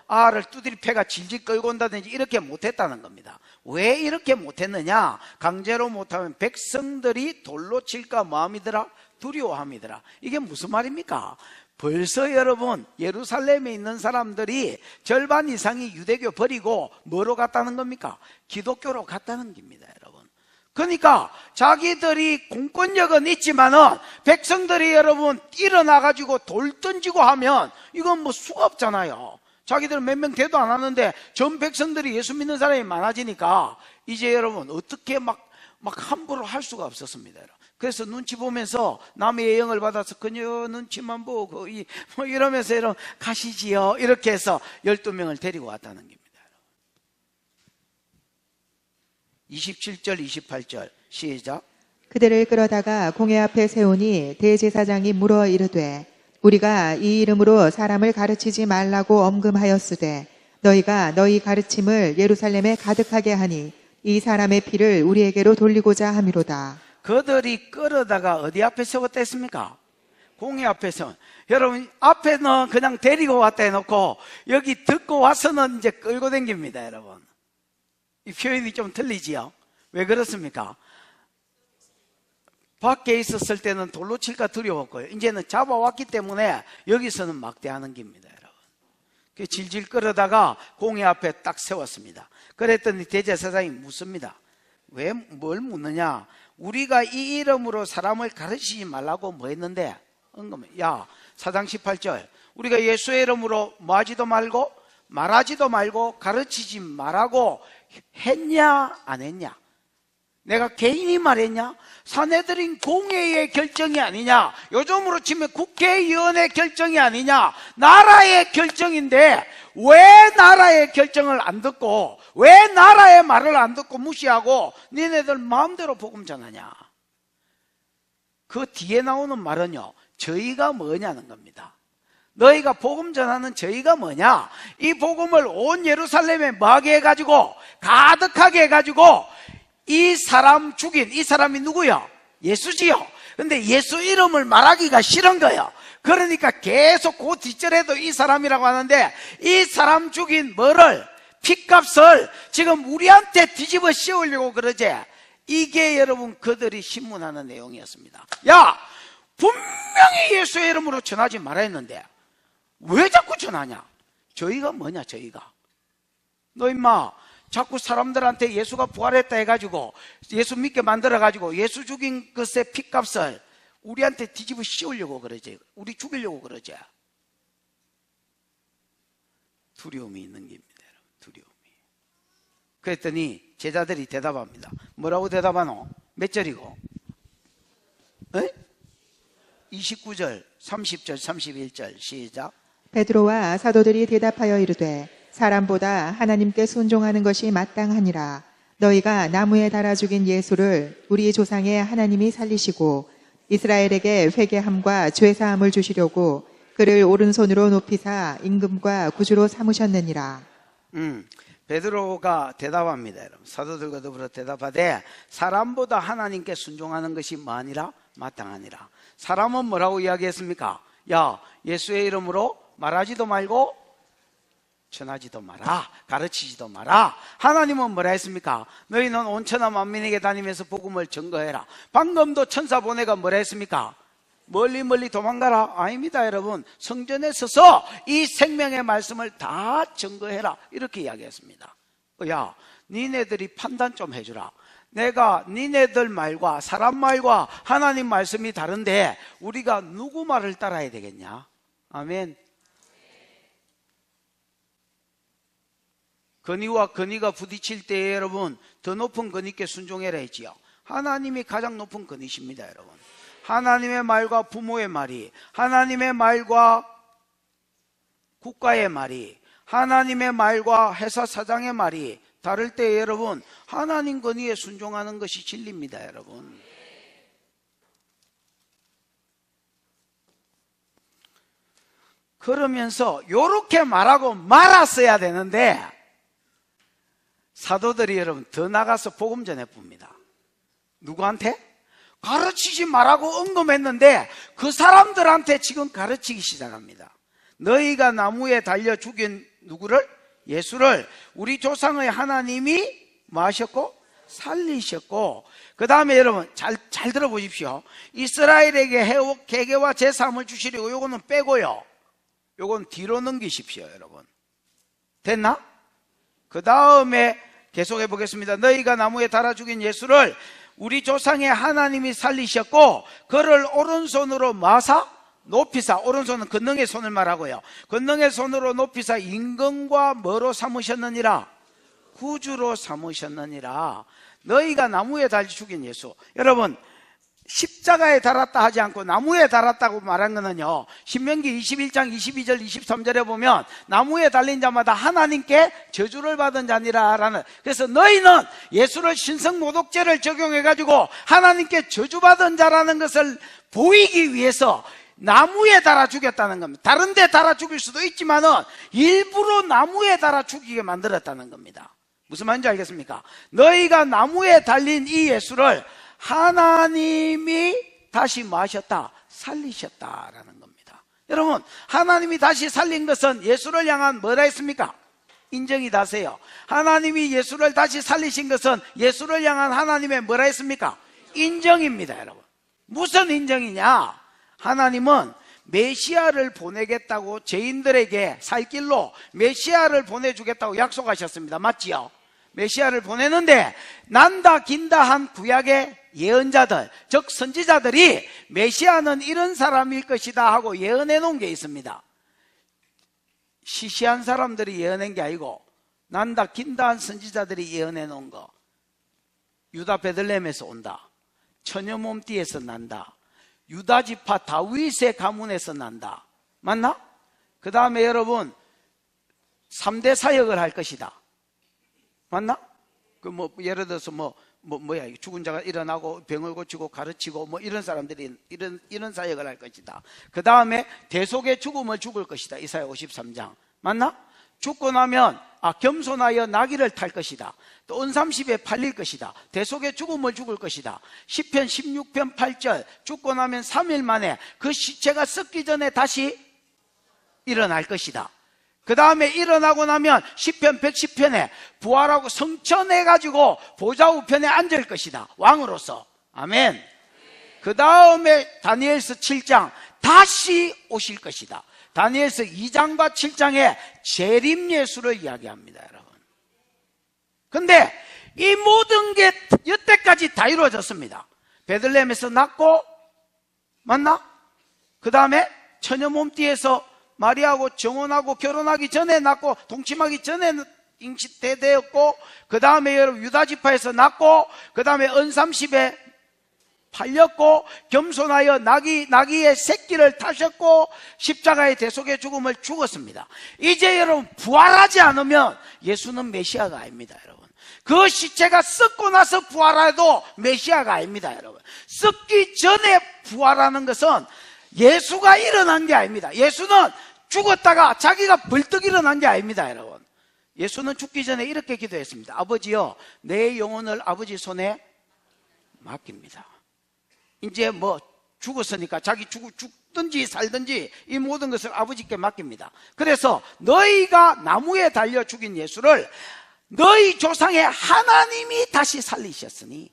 알을 두드리 패가 질질 끌고 온다든지 이렇게 못했다는 겁니다. 왜 이렇게 못했느냐? 강제로 못하면 백성들이 돌로 칠까 마음이더라, 두려워함이더라. 이게 무슨 말입니까? 벌써 여러분, 예루살렘에 있는 사람들이 절반 이상이 유대교 버리고 뭐로 갔다는 겁니까? 기독교로 갔다는 겁니다, 여러분. 그러니까 자기들이 공권력은 있지만은 백성들이 여러분 일어나가지고 돌 던지고 하면 이건 뭐 수가 없잖아요. 자기들은 몇 명 돼도 안 하는데 전 백성들이 예수 믿는 사람이 많아지니까 이제 여러분 어떻게 막 함부로 할 수가 없었습니다. 그래서 눈치 보면서 남의 예영을 받아서 그녀 눈치만 보고 이러면서 여러분 가시지요, 이렇게 해서 12명을 데리고 왔다는 겁니다. 27절 28절 시작. 그들을 끌어다가 공회 앞에 세우니 대제사장이 물어 이르되 우리가 이 이름으로 사람을 가르치지 말라고 엄금하였으되 너희가 너희 가르침을 예루살렘에 가득하게 하니 이 사람의 피를 우리에게로 돌리고자 함이로다. 그들이 끌어다가 어디 앞에 세웠다 했습니까? 공회 앞에 세운. 여러분, 앞에는 그냥 데리고 왔다 해놓고 여기 듣고 와서는 이제 끌고 댕깁니다, 여러분. 이 표현이 좀 틀리지요? 왜 그렇습니까? 밖에 있었을 때는 돌로 칠까 두려웠고요. 이제는 잡아왔기 때문에 여기서는 막대하는 겁니다, 여러분. 질질 끌어다가 공회 앞에 딱 세웠습니다. 그랬더니 대제사장이 묻습니다. 왜, 뭘 묻느냐? 우리가 이 이름으로 사람을 가르치지 말라고 뭐 했는데? 야, 4장 18절. 우리가 예수의 이름으로 뭐 하지도 말고, 말하지도 말고, 가르치지 말라고 했냐, 안 했냐? 내가 개인이 말했냐? 사내들인 공회의 결정이 아니냐? 요즘으로 치면 국회의원의 결정이 아니냐? 나라의 결정인데 왜 나라의 결정을 안 듣고, 왜 나라의 말을 안 듣고 무시하고 니네들 마음대로 복음 전하냐? 그 뒤에 나오는 말은요, 저희가 뭐냐는 겁니다. 너희가 복음 전하는 저희가 뭐냐? 이 복음을 온 예루살렘에 뭐하게 해가지고, 가득하게 해가지고 이 사람 죽인, 이 사람이 누구요? 예수지요. 근데 예수 이름을 말하기가 싫은 거예요. 그러니까 계속 그 뒷절에도 이 사람이라고 하는데, 이 사람 죽인 뭐를? 핏값을 지금 우리한테 뒤집어 씌우려고 그러지. 이게 여러분 그들이 신문하는 내용이었습니다. 야, 분명히 예수의 이름으로 전하지 말아 했는데 왜 자꾸 전하냐? 저희가 뭐냐, 저희가. 너 임마 자꾸 사람들한테 예수가 부활했다 해가지고 예수 믿게 만들어가지고 예수 죽인 것의 핏값을 우리한테 뒤집어 씌우려고 그러지. 우리 죽이려고 그러지. 두려움이 있는 겁니다, 여러분. 두려움이. 그랬더니 제자들이 대답합니다. 뭐라고 대답하노? 몇 절이고? 에? 29절, 30절, 31절 시작. 베드로와 사도들이 대답하여 이르되 사람보다 하나님께 순종하는 것이 마땅하니라. 너희가 나무에 달아 죽인 예수를 우리 조상의 하나님이 살리시고 이스라엘에게 회개함과 죄사함을 주시려고 그를 오른손으로 높이사 임금과 구주로 삼으셨느니라. 베드로가 대답합니다. 여러분. 사도들과 더불어 대답하되 사람보다 하나님께 순종하는 것이 뭐하니라? 마땅하니라. 사람은 뭐라고 이야기했습니까? 야, 예수의 이름으로 말하지도 말고 전하지도 마라, 가르치지도 마라. 하나님은 뭐라 했습니까? 너희는 온 천하 만민에게 다니면서 복음을 증거해라. 방금도 천사 보내가 뭐라 했습니까? 멀리 멀리 도망가라. 아닙니다, 여러분. 성전에 서서 이 생명의 말씀을 다 증거해라. 이렇게 이야기했습니다. 야, 니네들이 판단 좀 해주라. 내가 니네들 말과 사람 말과 하나님 말씀이 다른데 우리가 누구 말을 따라야 되겠냐? 아멘. 건의와 건의가 부딪힐 때에 여러분 더 높은 건의께 순종해라 했지요. 하나님이 가장 높은 건의십니다, 여러분. 하나님의 말과 부모의 말이, 하나님의 말과 국가의 말이, 하나님의 말과 회사 사장의 말이 다를 때 여러분 하나님 건의에 순종하는 것이 진리입니다, 여러분. 그러면서 이렇게 말하고 말았어야 되는데 사도들이 여러분 더 나가서 복음 전해 봅니다. 누구한테? 가르치지 말라고 언급했는데 그 사람들한테 지금 가르치기 시작합니다. 너희가 나무에 달려 죽인 누구를? 예수를 우리 조상의 하나님이 뭐 하셨고? 살리셨고, 그 다음에 여러분 잘 들어보십시오. 이스라엘에게 회개와 제사함을 주시려고 요거는 빼고요, 요건 뒤로 넘기십시오, 여러분. 됐나? 그 다음에 계속해 보겠습니다. 너희가 나무에 달아 죽인 예수를 우리 조상의 하나님이 살리셨고 그를 오른손으로 마사 높이사, 오른손은 권능의 손을 말하고요, 권능의 손으로 높이사 임금과 뭐로 삼으셨느니라? 구주로 삼으셨느니라. 너희가 나무에 달려 죽인 예수, 여러분 십자가에 달았다 하지 않고 나무에 달았다고 말한 거는요, 신명기 21장 22절 23절에 보면 나무에 달린 자마다 하나님께 저주를 받은 자니라 라는, 그래서 너희는 예수를 신성모독죄를 적용해 가지고 하나님께 저주받은 자라는 것을 보이기 위해서 나무에 달아 죽였다는 겁니다. 다른 데 달아 죽일 수도 있지만은 일부러 나무에 달아 죽이게 만들었다는 겁니다. 무슨 말인지 알겠습니까? 너희가 나무에 달린 이 예수를 하나님이 다시 뭐 하셨다? 살리셨다라는 겁니다. 여러분, 하나님이 다시 살린 것은 예수를 향한 뭐라 했습니까? 인정이 다세요. 하나님이 예수를 다시 살리신 것은 예수를 향한 하나님의 뭐라 했습니까? 인정입니다, 여러분. 무슨 인정이냐? 하나님은 메시아를 보내겠다고, 죄인들에게 살 길로 메시아를 보내주겠다고 약속하셨습니다. 맞지요? 메시아를 보내는데 난다 긴다 한 구약의 예언자들, 즉 선지자들이 메시아는 이런 사람일 것이다 하고 예언해 놓은 게 있습니다. 시시한 사람들이 예언한 게 아니고 난다 긴다 한 선지자들이 예언해 놓은 거. 유다 베들레헴에서 온다, 처녀 몸띠에서 난다, 유다 지파 다윗의 가문에서 난다. 맞나? 그 다음에 여러분 3대 사역을 할 것이다. 맞나? 그 뭐 예를 들어서 뭐야 죽은 자가 일어나고 병을 고치고 가르치고 뭐 이런 사람들이 이런 사역을 할 것이다. 그 다음에 대속의 죽음을 죽을 것이다. 이사야 53장. 맞나? 죽고 나면 겸손하여 나귀를 탈 것이다. 또 은삼십에 팔릴 것이다. 대속의 죽음을 죽을 것이다. 시편 16편 8절 죽고 나면 3일 만에 그 시체가 썩기 전에 다시 일어날 것이다. 그 다음에 일어나고 나면 시편 110편에 부활하고 성천해가지고 보좌 우편에 앉을 것이다, 왕으로서. 아멘. 그 다음에 다니엘서 7장 다시 오실 것이다. 다니엘서 2장과 7장에 재림 예수를 이야기합니다, 여러분. 근데 이 모든 게 여태까지 다 이루어졌습니다. 베들레헴에서 낳고, 맞나? 그 다음에 처녀 몸띠에서 마리아하고 정혼하고 결혼하기 전에 낳고 동침하기 전에 잉치되었고, 그 다음에 여러분 유다 지파에서 낳고, 그 다음에 은삼십에 팔렸고 겸손하여 나귀의 새끼를 타셨고 십자가의 대속의 죽음을 죽었습니다. 이제 여러분 부활하지 않으면 예수는 메시아가 아닙니다. 여러분, 그 시체가 썩고 나서 부활해도 메시아가 아닙니다. 여러분, 썩기 전에 부활하는 것은 예수가 일어난 게 아닙니다. 예수는 죽었다가 자기가 벌떡 일어난 게 아닙니다. 여러분, 예수는 죽기 전에 이렇게 기도했습니다. 아버지여, 내 영혼을 아버지 손에 맡깁니다. 이제 뭐 죽었으니까 자기 죽든지 살든지 이 모든 것을 아버지께 맡깁니다. 그래서 너희가 나무에 달려 죽인 예수를 너희 조상의 하나님이 다시 살리셨으니,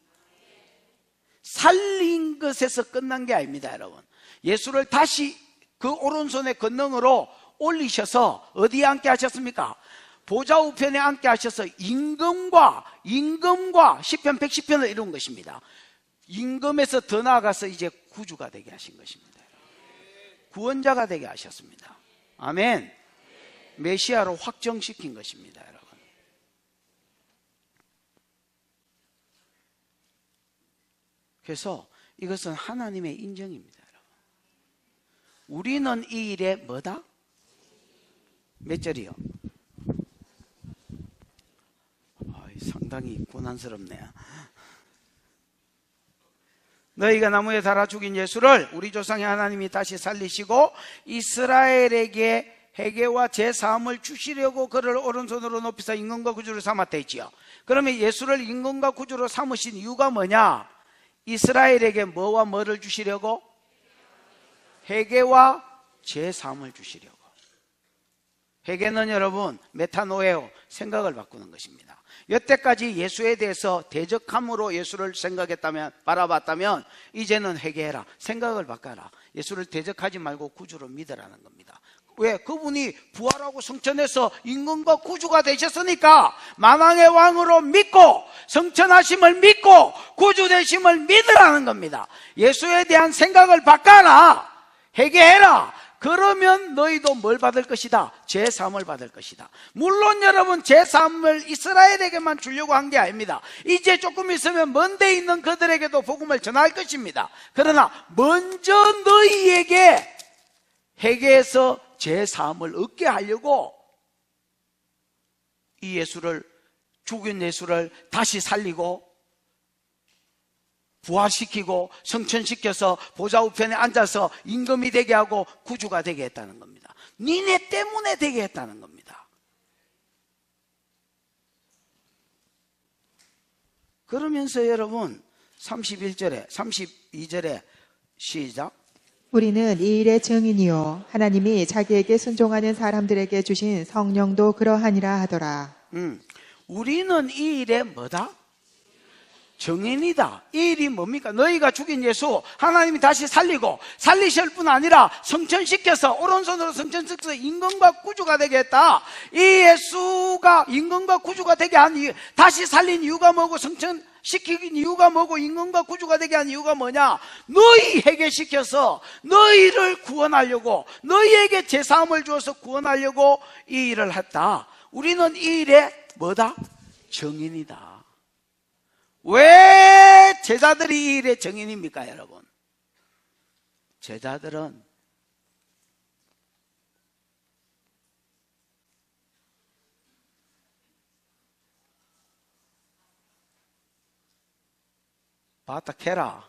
살린 것에서 끝난 게 아닙니다. 여러분, 예수를 다시 그 오른손의 권능으로 올리셔서 어디에 앉게 하셨습니까? 보좌 우편에 앉게 하셔서 임금과 시편 110편을 이룬 것입니다. 임금에서 더 나아가서 이제 구주가 되게 하신 것입니다. 구원자가 되게 하셨습니다. 아멘. 메시아로 확정시킨 것입니다. 여러분, 그래서 이것은 하나님의 인정입니다. 여러분, 우리는 이 일에 뭐다? 몇 절이요? 상당히 고난스럽네요. 너희가 나무에 달아 죽인 예수를 우리 조상의 하나님이 다시 살리시고 이스라엘에게 회개와 제사함을 주시려고 그를 오른손으로 높이사 임금과 구주로 삼았다 했지요. 그러면 예수를 임금과 구주로 삼으신 이유가 뭐냐? 이스라엘에게 뭐와 뭐를 주시려고? 회개와 제사함을 주시려고. 회개는 여러분 메타노에오, 생각을 바꾸는 것입니다. 여태까지 예수에 대해서 대적함으로 예수를 생각했다면, 바라봤다면 이제는 회개해라, 생각을 바꿔라. 예수를 대적하지 말고 구주로 믿으라는 겁니다. 왜? 그분이 부활하고 성천해서 임금과 구주가 되셨으니까 만왕의 왕으로 믿고 성천하심을 믿고 구주 되심을 믿으라는 겁니다. 예수에 대한 생각을 바꿔라, 회개해라. 그러면 너희도 뭘 받을 것이다? 제사함을 받을 것이다. 물론 여러분, 제사함을 이스라엘에게만 주려고 한 게 아닙니다. 이제 조금 있으면 먼 데 있는 그들에게도 복음을 전할 것입니다. 그러나 먼저 너희에게 회개해서 제사함을 얻게 하려고 이 예수를, 죽은 예수를 다시 살리고 부활시키고 성천시켜서 보좌 우편에 앉아서 임금이 되게 하고 구주가 되게 했다는 겁니다. 니네 때문에 되게 했다는 겁니다. 그러면서 여러분 31절에 32절에 시작. 우리는 이 일의 증인이요 하나님이 자기에게 순종하는 사람들에게 주신 성령도 그러하니라 하더라. 우리는 이 일에 뭐다? 증인이다. 이 일이 뭡니까? 너희가 죽인 예수 하나님이 다시 살리고, 살리실 뿐 아니라 성천시켜서 오른손으로 성천시켜서 임금과 구주가 되게 했다. 이 예수가 임금과 구주가 되게 한 이유, 다시 살린 이유가 뭐고 성천시킨 이유가 뭐고 임금과 구주가 되게 한 이유가 뭐냐? 너희 회개시켜서 너희를 구원하려고, 너희에게 제사함을 주어서 구원하려고 이 일을 했다. 우리는 이 일에 뭐다? 증인이다. 왜 제자들이 이 일의 증인입니까, 여러분? 제자들은 봤다 캐라.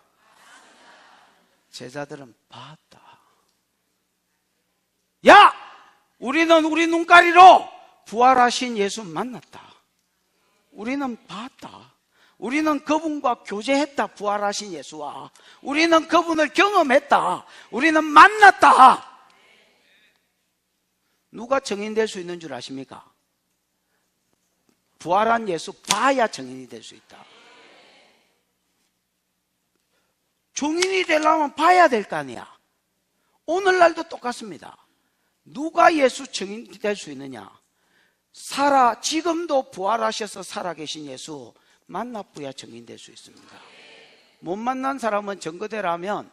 제자들은 봤다. 야! 우리는 우리 눈가리로 부활하신 예수 만났다. 우리는 봤다. 우리는 그분과 교제했다. 부활하신 예수와 우리는 그분을 경험했다. 우리는 만났다. 누가 증인될 수 있는 줄 아십니까? 부활한 예수 봐야 증인이 될 수 있다. 증인이 되려면 봐야 될 거 아니야. 오늘날도 똑같습니다. 누가 예수 증인이 될 수 있느냐? 지금도 부활하셔서 살아계신 예수 만나봐야 증인될 수 있습니다. 못 만난 사람은 증거대라면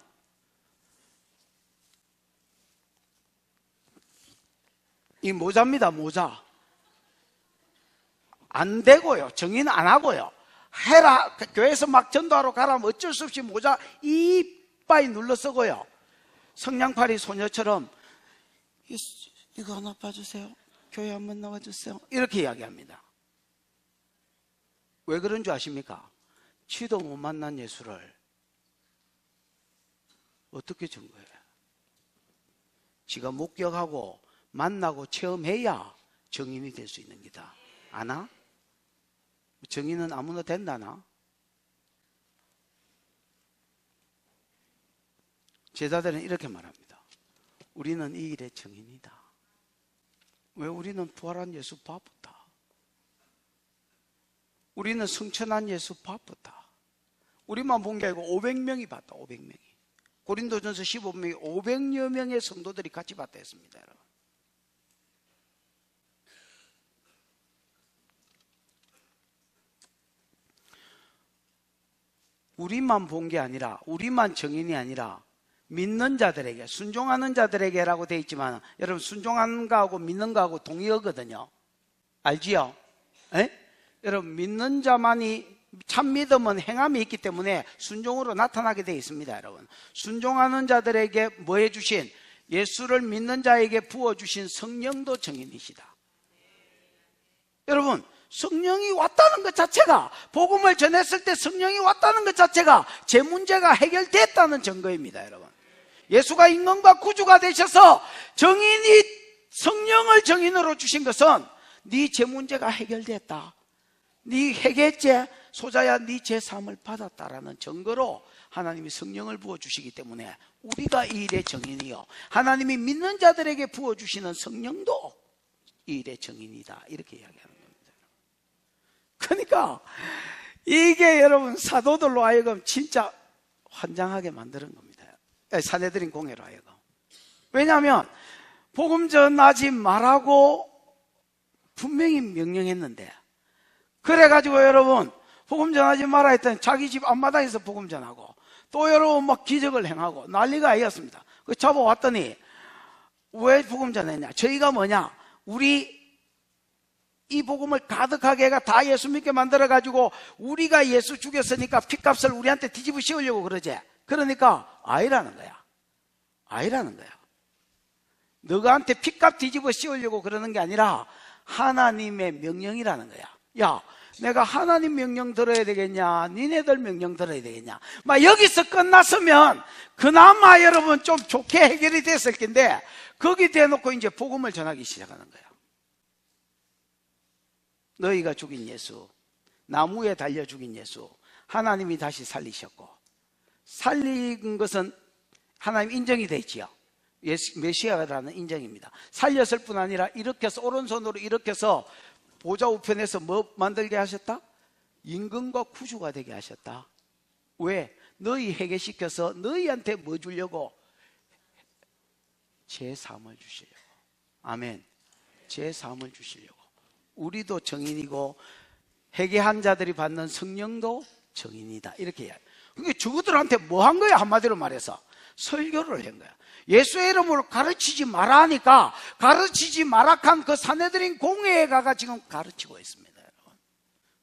이 모자입니다. 모자 안 되고요. 증인 안 하고요. 해라, 교회에서 막 전도하러 가라면 어쩔 수 없이 모자 이빨 눌러 쓰고요. 성냥팔이 소녀처럼 이거 하나 봐주세요. 교회 한번 나와주세요. 이렇게 이야기합니다. 왜 그런 줄 아십니까? 지도 못 만난 예수를 어떻게 증거해? 지가 목격하고 만나고 체험해야 증인이 될 수 있는 기다. 아나? 증인은 아무나 된다나? 제자들은 이렇게 말합니다. 우리는 이 일의 증인이다. 왜? 우리는 부활한 예수 바쁘다. 우리는 승천한 예수 바쁘다. 우리만 본 게 아니고 500명이 봤다. 500명이. 고린도전서 15명이 500여 명의 성도들이 같이 봤다 했습니다. 여러분. 우리만 본 게 아니라, 우리만 증인이 아니라 믿는 자들에게, 순종하는 자들에게라고 되어 있지만 여러분, 순종하는 거하고 믿는 거하고 동의어거든요. 알지요? 에? 여러분, 믿는 자만이, 참 믿음은 행함이 있기 때문에 순종으로 나타나게 되어 있습니다. 여러분, 순종하는 자들에게 뭐 해주신, 예수를 믿는 자에게 부어주신 성령도 증인이시다. 여러분, 성령이 왔다는 것 자체가, 복음을 전했을 때 성령이 왔다는 것 자체가 제 문제가 해결됐다는 증거입니다. 여러분, 예수가 임금과 구주가 되셔서 정인이, 성령을 정인으로 주신 것은 네 제 문제가 해결됐다, 네 회개죄 소자야 네 죄사함을 받았다라는 증거로 하나님이 성령을 부어주시기 때문에 우리가 이 일의 증인이요, 하나님이 믿는 자들에게 부어주시는 성령도 이 일의 증인이다, 이렇게 이야기하는 겁니다. 그러니까 이게 여러분, 사도들로 하여금 진짜 환장하게 만드는 겁니다. 사내들인 공회로 하여금. 왜냐하면 복음 전하지 말라고 분명히 명령했는데, 그래가지고 여러분, 복음 전하지 마라 했더니 자기 집 앞마당에서 복음 전하고, 또 여러분 막 기적을 행하고 난리가 아니었습니다. 그 잡아왔더니 왜 복음 전했냐? 저희가 뭐냐? 우리 이 복음을 가득하게 해가 다 예수 믿게 만들어가지고 우리가 예수 죽였으니까 핏값을 우리한테 뒤집어 씌우려고 그러지. 그러니까 아니라는 거야. 아니라는 거야. 너가한테 핏값 뒤집어 씌우려고 그러는 게 아니라 하나님의 명령이라는 거야. 야, 내가 하나님 명령 들어야 되겠냐, 니네들 명령 들어야 되겠냐. 막 여기서 끝났으면 그나마 여러분 좀 좋게 해결이 됐을 텐데, 거기 대놓고 이제 복음을 전하기 시작하는 거야. 너희가 죽인 예수, 나무에 달려 죽인 예수, 하나님이 다시 살리셨고, 살린 것은 하나님 인정이 되지요. 메시아라는 인정입니다. 살렸을 뿐 아니라 일으켜서, 오른손으로 일으켜서 보좌 우편에서 뭐 만들게 하셨다? 임금과 구주가 되게 하셨다. 왜? 너희 회개시켜서 너희한테 뭐 주려고? 제사함을 주시려고. 아멘. 제사함을 주시려고. 우리도 정인이고 회개한 자들이 받는 성령도 정인이다, 이렇게 해요. 그게 저들한테 뭐 한 거야? 한마디로 말해서 설교를 한 거야. 예수의 이름으로 가르치지 마라 하니까 가르치지 마락한 그 사내들인 공회에 가가 지금 가르치고 있습니다, 여러분.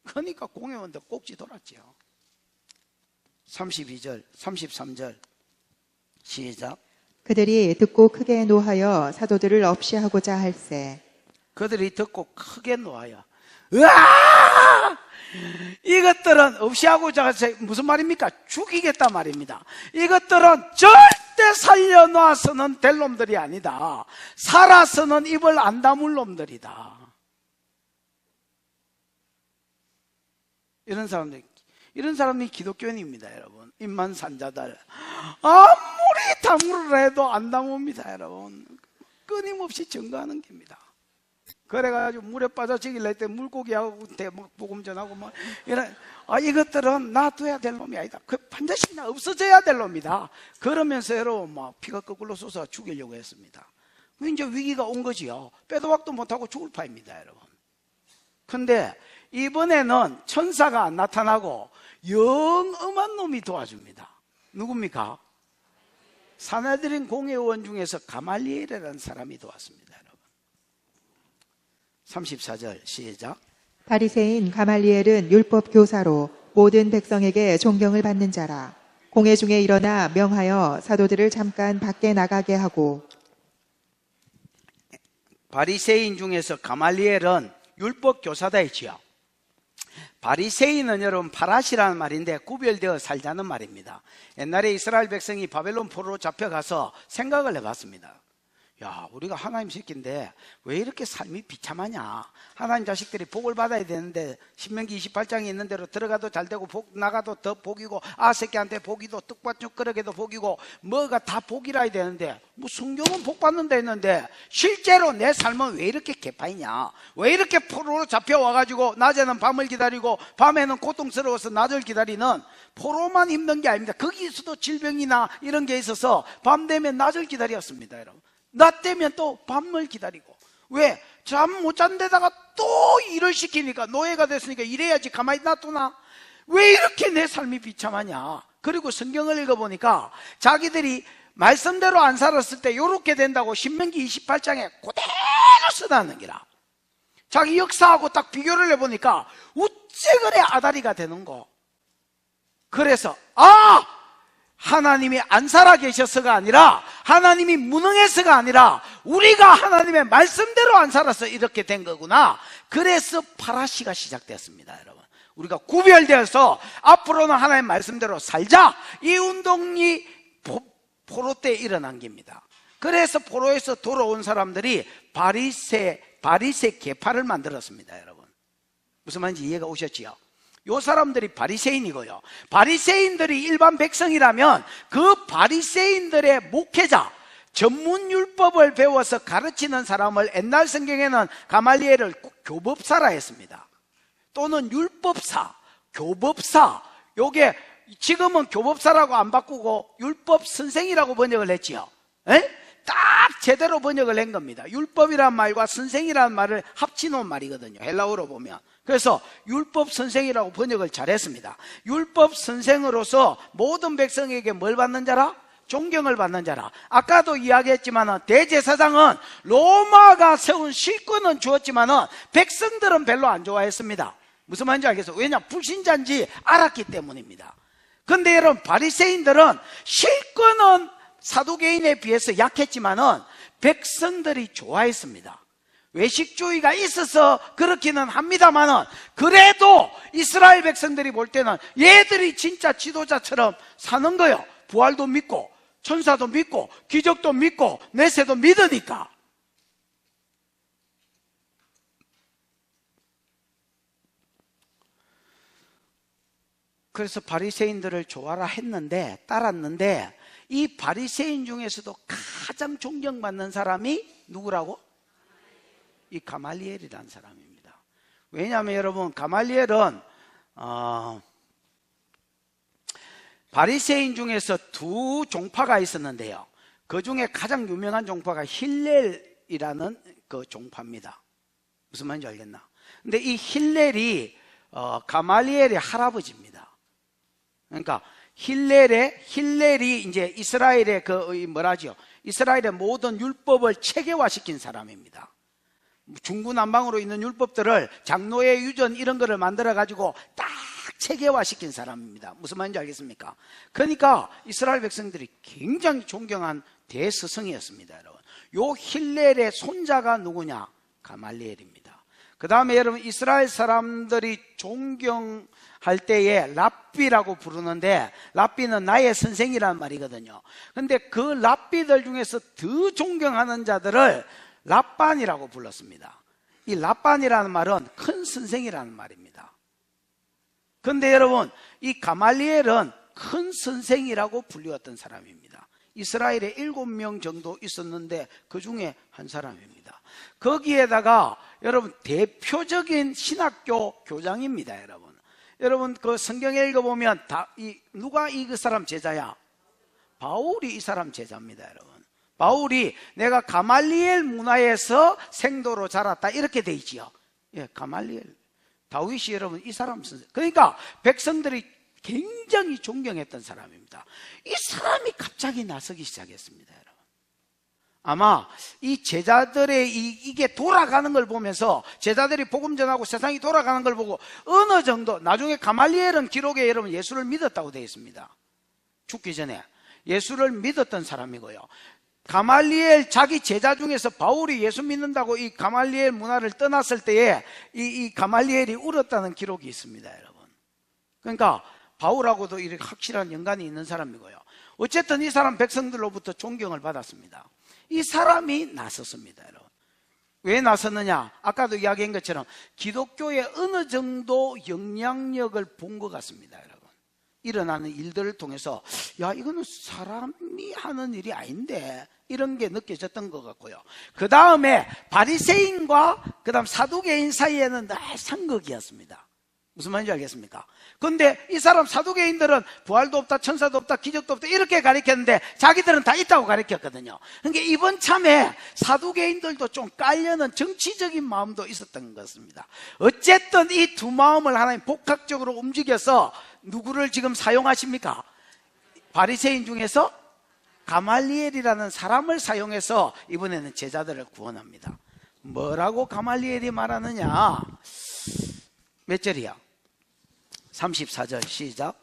그러니까 공회원들 꼭지 돌았지요. 32절, 33절 시작. 그들이 듣고 크게 노하여 사도들을 없이 하고자 할세. 그들이 듣고 크게 놓아요. 으아! 이것들은 없이 하고자 해서 무슨 말입니까? 죽이겠다 말입니다. 이것들은 절대 살려놔서는 될 놈들이 아니다. 살아서는 입을 안 다물 놈들이다. 이런 사람이 기독교인입니다, 여러분. 입만산자들. 아무리 다물으라 해도 안 다뭅니다, 여러분. 끊임없이 증거하는 겁니다. 그래가지고 물에 빠져 죽일래 때 물고기하고 막 복음 전하고 뭐 이런, 이것들은 놔둬야 될 놈이 아니다. 그 반드시 그냥 없어져야 될 놈이다. 그러면서 여러분 막 피가 거꾸로 솟아 죽이려고 했습니다. 이제 위기가 온 거지요. 빼도 박도 못하고 죽을 파입니다, 여러분. 근데 이번에는 천사가 안 나타나고 영험한 놈이 도와줍니다. 누굽니까? 사내들인 공회의원 중에서 가말리엘이라는 사람이 도왔습니다, 여러분. 34절 시작. 바리새인 가말리엘은 율법 교사로 모든 백성에게 존경을 받는 자라. 공회 중에 일어나 명하여 사도들을 잠깐 밖에 나가게 하고 바리새인 중에서 가말리엘은 율법 교사다이지요. 바리새인은 여러분 파라시라는 말인데 구별되어 살자는 말입니다. 옛날에 이스라엘 백성이 바벨론 포로로 잡혀가서 생각을 해봤습니다. 야, 우리가 하나님 새끼인데 왜 이렇게 삶이 비참하냐. 하나님 자식들이 복을 받아야 되는데 신명기 28장에 있는 대로 들어가도 잘 되고 나가도 더 복이고 새끼한테 복이도 떡밭죽 그릇에도 복이고 뭐가 다 복이라야 되는데 뭐 성경은 복 받는다 했는데 실제로 내 삶은 왜 이렇게 개판이냐. 왜 이렇게 포로로 잡혀와가지고 낮에는 밤을 기다리고 밤에는 고통스러워서 낮을 기다리는 포로만 힘든 게 아닙니다. 거기서도 질병이나 이런 게 있어서 밤 되면 낮을 기다렸습니다. 여러분, 낮 되면 또 밤을 기다리고. 왜? 잠 못 잔 데다가 또 일을 시키니까 노예가 됐으니까 일해야지 가만히 놔두나? 왜 이렇게 내 삶이 비참하냐? 그리고 성경을 읽어보니까 자기들이 말씀대로 안 살았을 때 이렇게 된다고 신명기 28장에 그대로 써놨는 기라. 자기 역사하고 딱 비교를 해보니까 어째 그래 아다리가 되는 거. 그래서 하나님이 안 살아 계셔서가 아니라 하나님이 무능해서가 아니라 우리가 하나님의 말씀대로 안 살아서 이렇게 된 거구나. 그래서 파라시가 시작됐습니다. 여러분, 우리가 구별되어서 앞으로는 하나님의 말씀대로 살자, 이 운동이 포로 때 일어난 겁니다. 그래서 포로에서 돌아온 사람들이 바리새 계파를 만들었습니다. 여러분, 무슨 말인지 이해가 오셨지요? 요 사람들이 바리새인이고요. 바리새인들이 일반 백성이라면 그 바리새인들의 목회자, 전문 율법을 배워서 가르치는 사람을 옛날 성경에는 가말리엘을 교법사라 했습니다. 또는 율법사, 교법사. 요게 지금은 교법사라고 안 바꾸고 율법 선생이라고 번역을 했지요. 딱 제대로 번역을 한 겁니다. 율법이란 말과 선생이라는 말을 합치놓은 말이거든요, 헬라어로 보면. 그래서 율법 선생이라고 번역을 잘했습니다. 율법 선생으로서 모든 백성에게 뭘 받는 자라? 존경을 받는 자라. 아까도 이야기했지만 대제사장은 로마가 세운 실권은 주었지만 백성들은 별로 안 좋아했습니다. 무슨 말인지 알겠어요? 왜냐? 불신자인지 알았기 때문입니다. 근데 여러분, 바리새인들은 실권은 사두개인에 비해서 약했지만은 백성들이 좋아했습니다. 외식주의가 있어서 그렇기는 합니다만은 그래도 이스라엘 백성들이 볼 때는 얘들이 진짜 지도자처럼 사는 거예요. 부활도 믿고 천사도 믿고 기적도 믿고 내세도 믿으니까. 그래서 바리새인들을 좋아라 했는데, 따랐는데, 이 바리새인 중에서도 가장 존경받는 사람이 누구라고? 이 가말리엘이라는 사람입니다. 왜냐하면 여러분, 가말리엘은 바리새인 중에서 두 종파가 있었는데요, 그 중에 가장 유명한 종파가 힐렐이라는 그 종파입니다. 무슨 말인지 알겠나? 근데 이 힐렐이 가말리엘의 할아버지입니다. 그러니까 힐렐이 이제 이스라엘의 이스라엘의 모든 율법을 체계화시킨 사람입니다. 중구난방으로 있는 율법들을 장로의 유전 이런 거를 만들어 가지고 딱 체계화시킨 사람입니다. 무슨 말인지 알겠습니까? 그러니까 이스라엘 백성들이 굉장히 존경한 대스승이었습니다. 여러분, 요 힐렐의 손자가 누구냐? 가말리엘입니다. 그 다음에 여러분, 이스라엘 사람들이 존경할 때에 랍비라고 부르는데, 랍비는 나의 선생이라는 말이거든요. 근데 그 랍비들 중에서 더 존경하는 자들을 랍반이라고 불렀습니다. 이 랍반이라는 말은 큰 선생이라는 말입니다. 근데 여러분, 이 가말리엘은 큰 선생이라고 불리웠던 사람입니다. 이스라엘에 7명 정도 있었는데 그 중에 한 사람입니다. 거기에다가 여러분, 대표적인 신학교 교장입니다. 여러분 그 성경에 읽어보면 누가 그 사람 제자야? 바울이 이 사람 제자입니다. 여러분, 바울이 내가 가말리엘 문화에서 생도로 자랐다 이렇게 돼 있지요. 예, 가말리엘, 다윗이 여러분 이 사람 선생. 그러니까 백성들이 굉장히 존경했던 사람입니다. 이 사람이 갑자기 나서기 시작했습니다. 여러분, 아마 이 제자들의 이게 돌아가는 걸 보면서 제자들이 복음 전하고 세상이 돌아가는 걸 보고 어느 정도 나중에 가말리엘은 기록에 여러분 예수를 믿었다고 되어 있습니다. 죽기 전에 예수를 믿었던 사람이고요. 가말리엘 자기 제자 중에서 바울이 예수 믿는다고 이 가말리엘 문화를 떠났을 때에 이 가말리엘이 울었다는 기록이 있습니다, 여러분. 그러니까 바울하고도 이렇게 확실한 연관이 있는 사람이고요. 어쨌든 이 사람 백성들로부터 존경을 받았습니다. 이 사람이 나섰습니다, 여러분. 왜 나섰느냐? 아까도 이야기한 것처럼 기독교에 어느 정도 영향력을 본 것 같습니다, 여러분. 일어나는 일들을 통해서 야, 이거는 사람이 하는 일이 아닌데 이런 게 느껴졌던 것 같고요. 그 다음에 바리새인과 그 다음 사두개인 사이에는 늘 상극이었습니다. 무슨 말인지 알겠습니까? 근데 이 사람 사두개인들은 부활도 없다, 천사도 없다, 기적도 없다 이렇게 가르쳤는데 자기들은 다 있다고 가르쳤거든요. 그러니까 이번 참에 사두개인들도 좀 깔려는 정치적인 마음도 있었던 것 같습니다. 어쨌든 이 두 마음을 하나님 복합적으로 움직여서 누구를 지금 사용하십니까? 바리새인 중에서 가말리엘이라는 사람을 사용해서 이번에는 제자들을 구원합니다. 뭐라고 가말리엘이 말하느냐? 몇 절이야? 34절 시작.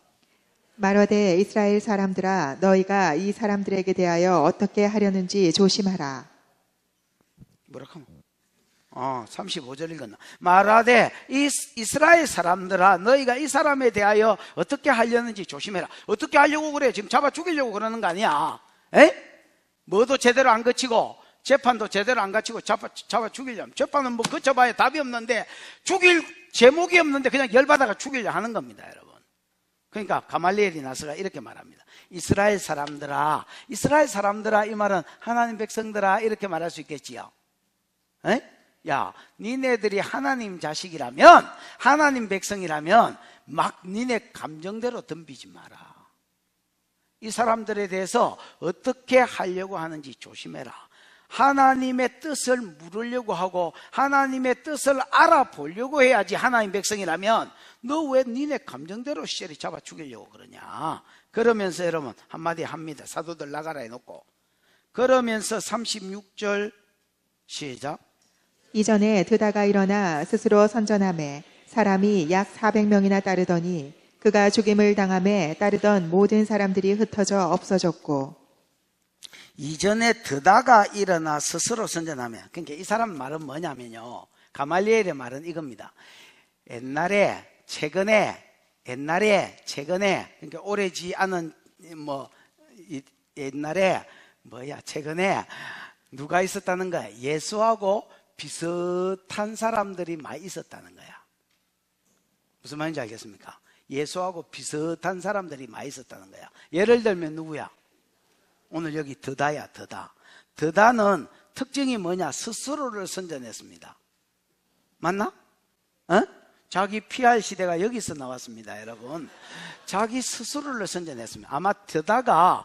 말하되 이스라엘 사람들아 너희가 이 사람들에게 대하여 어떻게 하려는지 조심하라. 뭐라고 하면? 35절 읽었나? 말하되 이스라엘 사람들아 너희가 이 사람에 대하여 어떻게 하려는지 조심해라. 어떻게 하려고 그래? 지금 잡아 죽이려고 그러는 거 아니야? 에? 뭐도 제대로 안 거치고 재판도 제대로 안 갖추고 잡아 죽이려면 재판은 뭐 거쳐봐야 답이 없는데 죽일 제목이 없는데 그냥 열받아가 죽이려 하는 겁니다, 여러분. 그러니까 가말리엘이 나서가 이렇게 말합니다. 이스라엘 사람들아, 이스라엘 사람들아 이 말은 하나님 백성들아 이렇게 말할 수 있겠지요. 에? 야, 니네들이 하나님 자식이라면 하나님 백성이라면 막 니네 감정대로 덤비지 마라. 이 사람들에 대해서 어떻게 하려고 하는지 조심해라. 하나님의 뜻을 물으려고 하고 하나님의 뜻을 알아보려고 해야지. 하나님 백성이라면 너 왜 니네 감정대로 시절이 잡아 죽이려고 그러냐. 그러면서 여러분 한마디 합니다. 사도들 나가라 해놓고. 그러면서 36절 시작. 이전에 드다가 일어나 스스로 선전하매 사람이 약 400명이나 따르더니 그가 죽임을 당함에 따르던 모든 사람들이 흩어져 없어졌고. 이전에 드다가 일어나 스스로 선전하며, 그러니까 이 사람 말은 뭐냐면요, 가말리엘의 말은 이겁니다. 최근에 그러니까 오래지 않은 최근에 누가 있었다는 거야? 예수하고 비슷한 사람들이 많이 있었다는 거야. 무슨 말인지 알겠습니까? 예수하고 비슷한 사람들이 많이 있었다는 거야. 예를 들면 누구야? 오늘 여기 드다야, 드다. 드다는 특징이 뭐냐? 스스로를 선전했습니다. 맞나? 자기 PR 시대가 여기서 나왔습니다, 여러분. 자기 스스로를 선전했습니다. 아마 드다가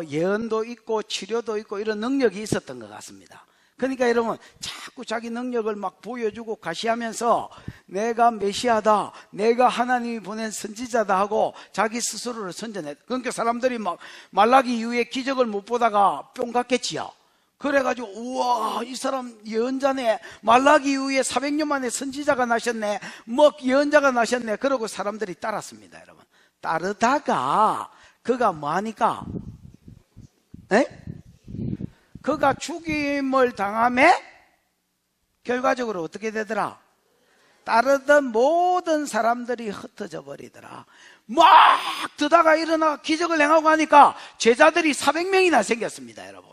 예언도 있고 치료도 있고 이런 능력이 있었던 것 같습니다. 그러니까 여러분 자꾸 자기 능력을 막 보여주고 가시하면서 내가 메시아다, 내가 하나님이 보낸 선지자다 하고 자기 스스로를 선전했. 그러니까 사람들이 막 말라기 이후에 기적을 못 보다가 뿅 갔겠지요. 그래가지고 우와, 이 사람 예언자네, 말라기 이후에 400년 만에 선지자가 나셨네, 예언자가 나셨네. 그러고 사람들이 따랐습니다, 여러분. 따르다가 그가 뭐하니까? 그가 죽임을 당함에 결과적으로 어떻게 되더라? 따르던 모든 사람들이 흩어져 버리더라. 막 드다가 일어나 기적을 행하고 하니까 제자들이 400명이나 생겼습니다, 여러분.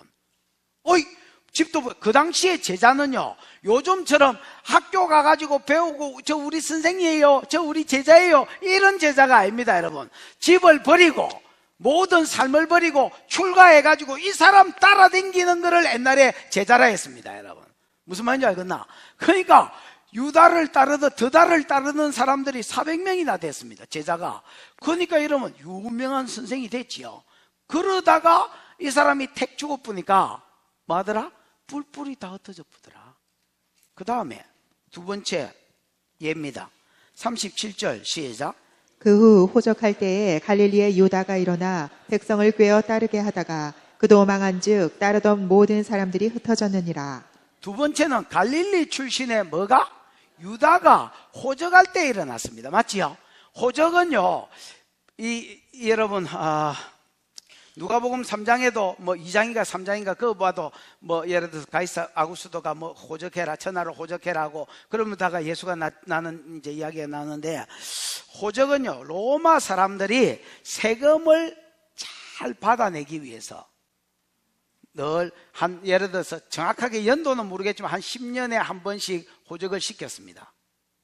집도 그 당시에 제자는요, 요즘처럼 학교 가가지고 배우고 저 우리 선생이에요, 저 우리 제자예요, 이런 제자가 아닙니다, 여러분. 집을 버리고 모든 삶을 버리고 출가해가지고 이 사람 따라다니는 거를 옛날에 제자라 했습니다, 여러분. 무슨 말인지 알겠나? 그러니까 유다를 드다를 따르는 사람들이 400명이나 됐습니다, 제자가. 그러니까 이러면 유명한 선생이 됐지요. 그러다가 이 사람이 택 죽어보니까 뭐하더라? 뿔뿔이 다 흩어져 보더라. 그 다음에 두 번째 예입니다. 37절 시작. 그 후 호적할 때에 갈릴리의 유다가 일어나 백성을 꾀어 따르게 하다가 그도 망한즉 따르던 모든 사람들이 흩어졌느니라. 두 번째는 갈릴리 출신의 뭐가? 유다가 호적할 때 일어났습니다. 맞지요? 호적은요, 여러분, 누가복음 3장에도 뭐 2장인가 3장인가 그거 봐도 뭐 예를 들어서 가이사 아구스도가 뭐 호적해라, 천하를 호적해라 하고 그러면다가 예수가 나는 이제 이야기가 나오는데, 호적은요, 로마 사람들이 세금을 잘 받아내기 위해서 늘 예를 들어서 정확하게 연도는 모르겠지만 한 10년에 한 번씩 호적을 시켰습니다.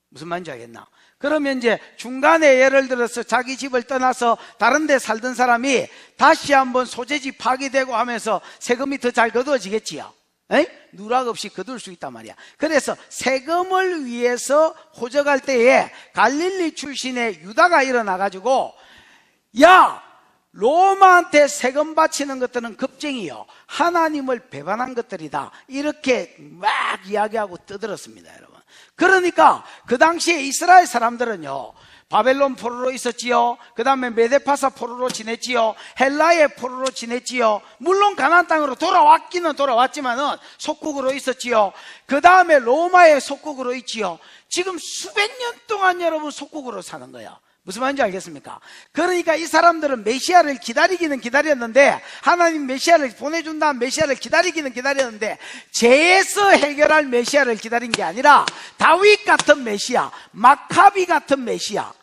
무슨 말인지 알겠나? 그러면 이제 중간에 예를 들어서 자기 집을 떠나서 다른 데 살던 사람이 다시 한번 소재지 파기되고 하면서 세금이 더 잘 거두어지겠지요. 누락 없이 거둘 수 있단 말이야. 그래서 세금을 위해서 호적할 때에 갈릴리 출신의 유다가 일어나가지고, 야! 로마한테 세금 바치는 것들은 겁쟁이요, 하나님을 배반한 것들이다, 이렇게 막 이야기하고 떠들었습니다, 여러분. 그러니까 그 당시에 이스라엘 사람들은요, 바벨론 포로로 있었지요. 그 다음에 메데파사 포로로 지냈지요. 헬라의 포로로 지냈지요. 물론 가나안 땅으로 돌아왔기는 돌아왔지만은 속국으로 있었지요. 그 다음에 로마의 속국으로 있지요. 지금 수백 년 동안 여러분 속국으로 사는 거야. 무슨 말인지 알겠습니까? 그러니까 이 사람들은 메시아를 기다리기는 기다렸는데, 하나님 메시아를 보내준다는 메시아를 기다리기는 기다렸는데, 죄에서 해결할 메시아를 기다린 게 아니라 다윗 같은 메시아, 마카비 같은 메시아,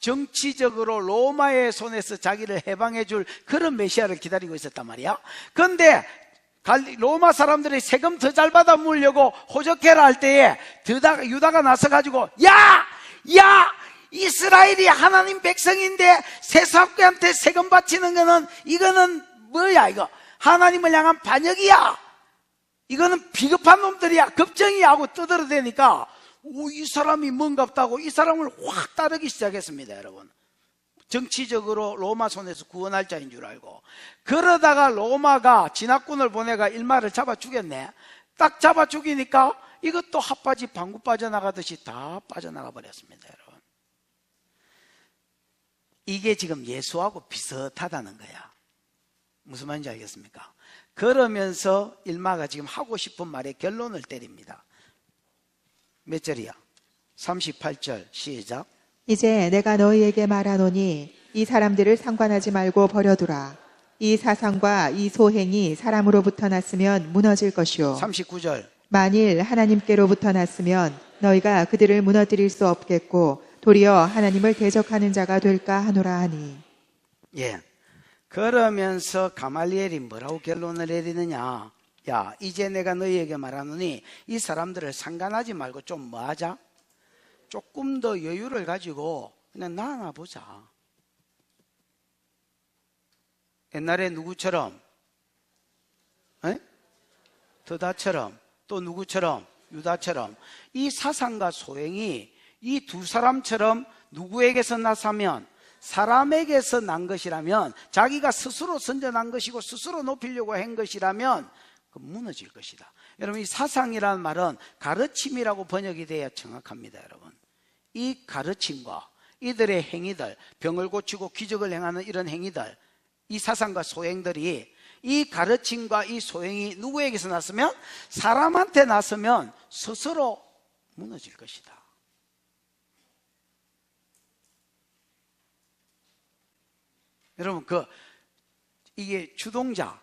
정치적으로 로마의 손에서 자기를 해방해 줄 그런 메시아를 기다리고 있었단 말이야. 그런데 로마 사람들이 세금 더 잘 받아 물려고 호적해라 할 때에 유다가 나서가지고, 야! 이스라엘이 하나님 백성인데 세사업계한테 세금 바치는 거는, 이거는 뭐야, 이거 하나님을 향한 반역이야, 이거는 비겁한 놈들이야, 겁쟁이야 하고 떠들어대니까, 이 사람이 뭔갑다고 이 사람을 확 따르기 시작했습니다, 여러분. 정치적으로 로마 손에서 구원할 자인 줄 알고. 그러다가 로마가 진압군을 보내가 일마를 잡아 죽였네. 딱 잡아 죽이니까 이것도 핫바지 방구 빠져나가듯이 다 빠져나가 버렸습니다, 여러분. 이게 지금 예수하고 비슷하다는 거야. 무슨 말인지 알겠습니까? 그러면서 일마가 지금 하고 싶은 말에 결론을 때립니다. 몇 절이야? 38절 시작. 이제 내가 너희에게 말하노니 이 사람들을 상관하지 말고 버려두라. 이 사상과 이 소행이 사람으로부터 났으면 무너질 것이요, 39절. 만일 하나님께로부터 났으면 너희가 그들을 무너뜨릴 수 없겠고 도리어 하나님을 대적하는 자가 될까 하노라 하니. 예. 그러면서 가말리엘이 뭐라고 결론을 내리느냐? 야, 이제 내가 너희에게 말하노니 이 사람들을 상관하지 말고 좀 뭐 하자? 조금 더 여유를 가지고 그냥 나눠 보자. 옛날에 누구처럼? 드다처럼, 또 누구처럼? 유다처럼. 이 사상과 소행이 이 두 사람처럼 누구에게서 나사면, 사람에게서 난 것이라면, 자기가 스스로 선전한 것이고 스스로 높이려고 한 것이라면 무너질 것이다. 여러분, 이 사상이라는 말은 가르침이라고 번역이 돼야 정확합니다, 여러분. 이 가르침과 이들의 행위들, 병을 고치고 기적을 행하는 이런 행위들, 이 사상과 소행들이, 이 가르침과 이 소행이 누구에게서 났으면, 사람한테 났으면 스스로 무너질 것이다. 여러분, 이게 주동자,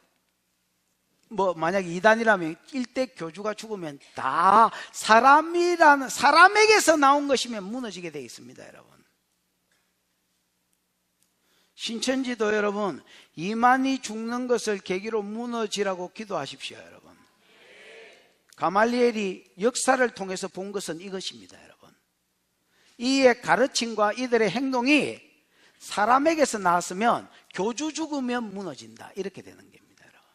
만약에 이단이라면 일대 교주가 죽으면 다 사람에게서 나온 것이면 무너지게 되어 있습니다, 여러분. 신천지도 여러분, 이만희 죽는 것을 계기로 무너지라고 기도하십시오, 여러분. 가말리엘이 역사를 통해서 본 것은 이것입니다, 여러분. 이의 가르침과 이들의 행동이 사람에게서 나왔으면 교주 죽으면 무너진다, 이렇게 되는 겁니다, 여러분.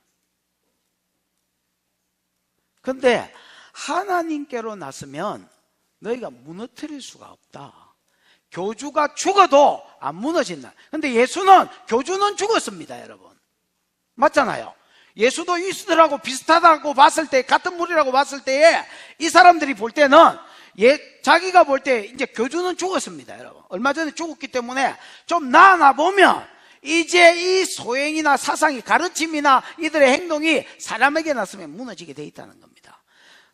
그런데 하나님께로 났으면 너희가 무너뜨릴 수가 없다. 교주가 죽어도 안 무너진다. 근데 예수는, 교주는 죽었습니다, 여러분. 맞잖아요. 예수도 이수들하고 비슷하다고 봤을 때, 같은 무리라고 봤을 때에 이 사람들이 볼 때는, 자기가 볼 때 이제 교주는 죽었습니다, 여러분. 얼마 전에 죽었기 때문에 좀 나아나 보면 이제 이 소행이나 사상이, 가르침이나 이들의 행동이 사람에게 났으면 무너지게 돼 있다는 겁니다.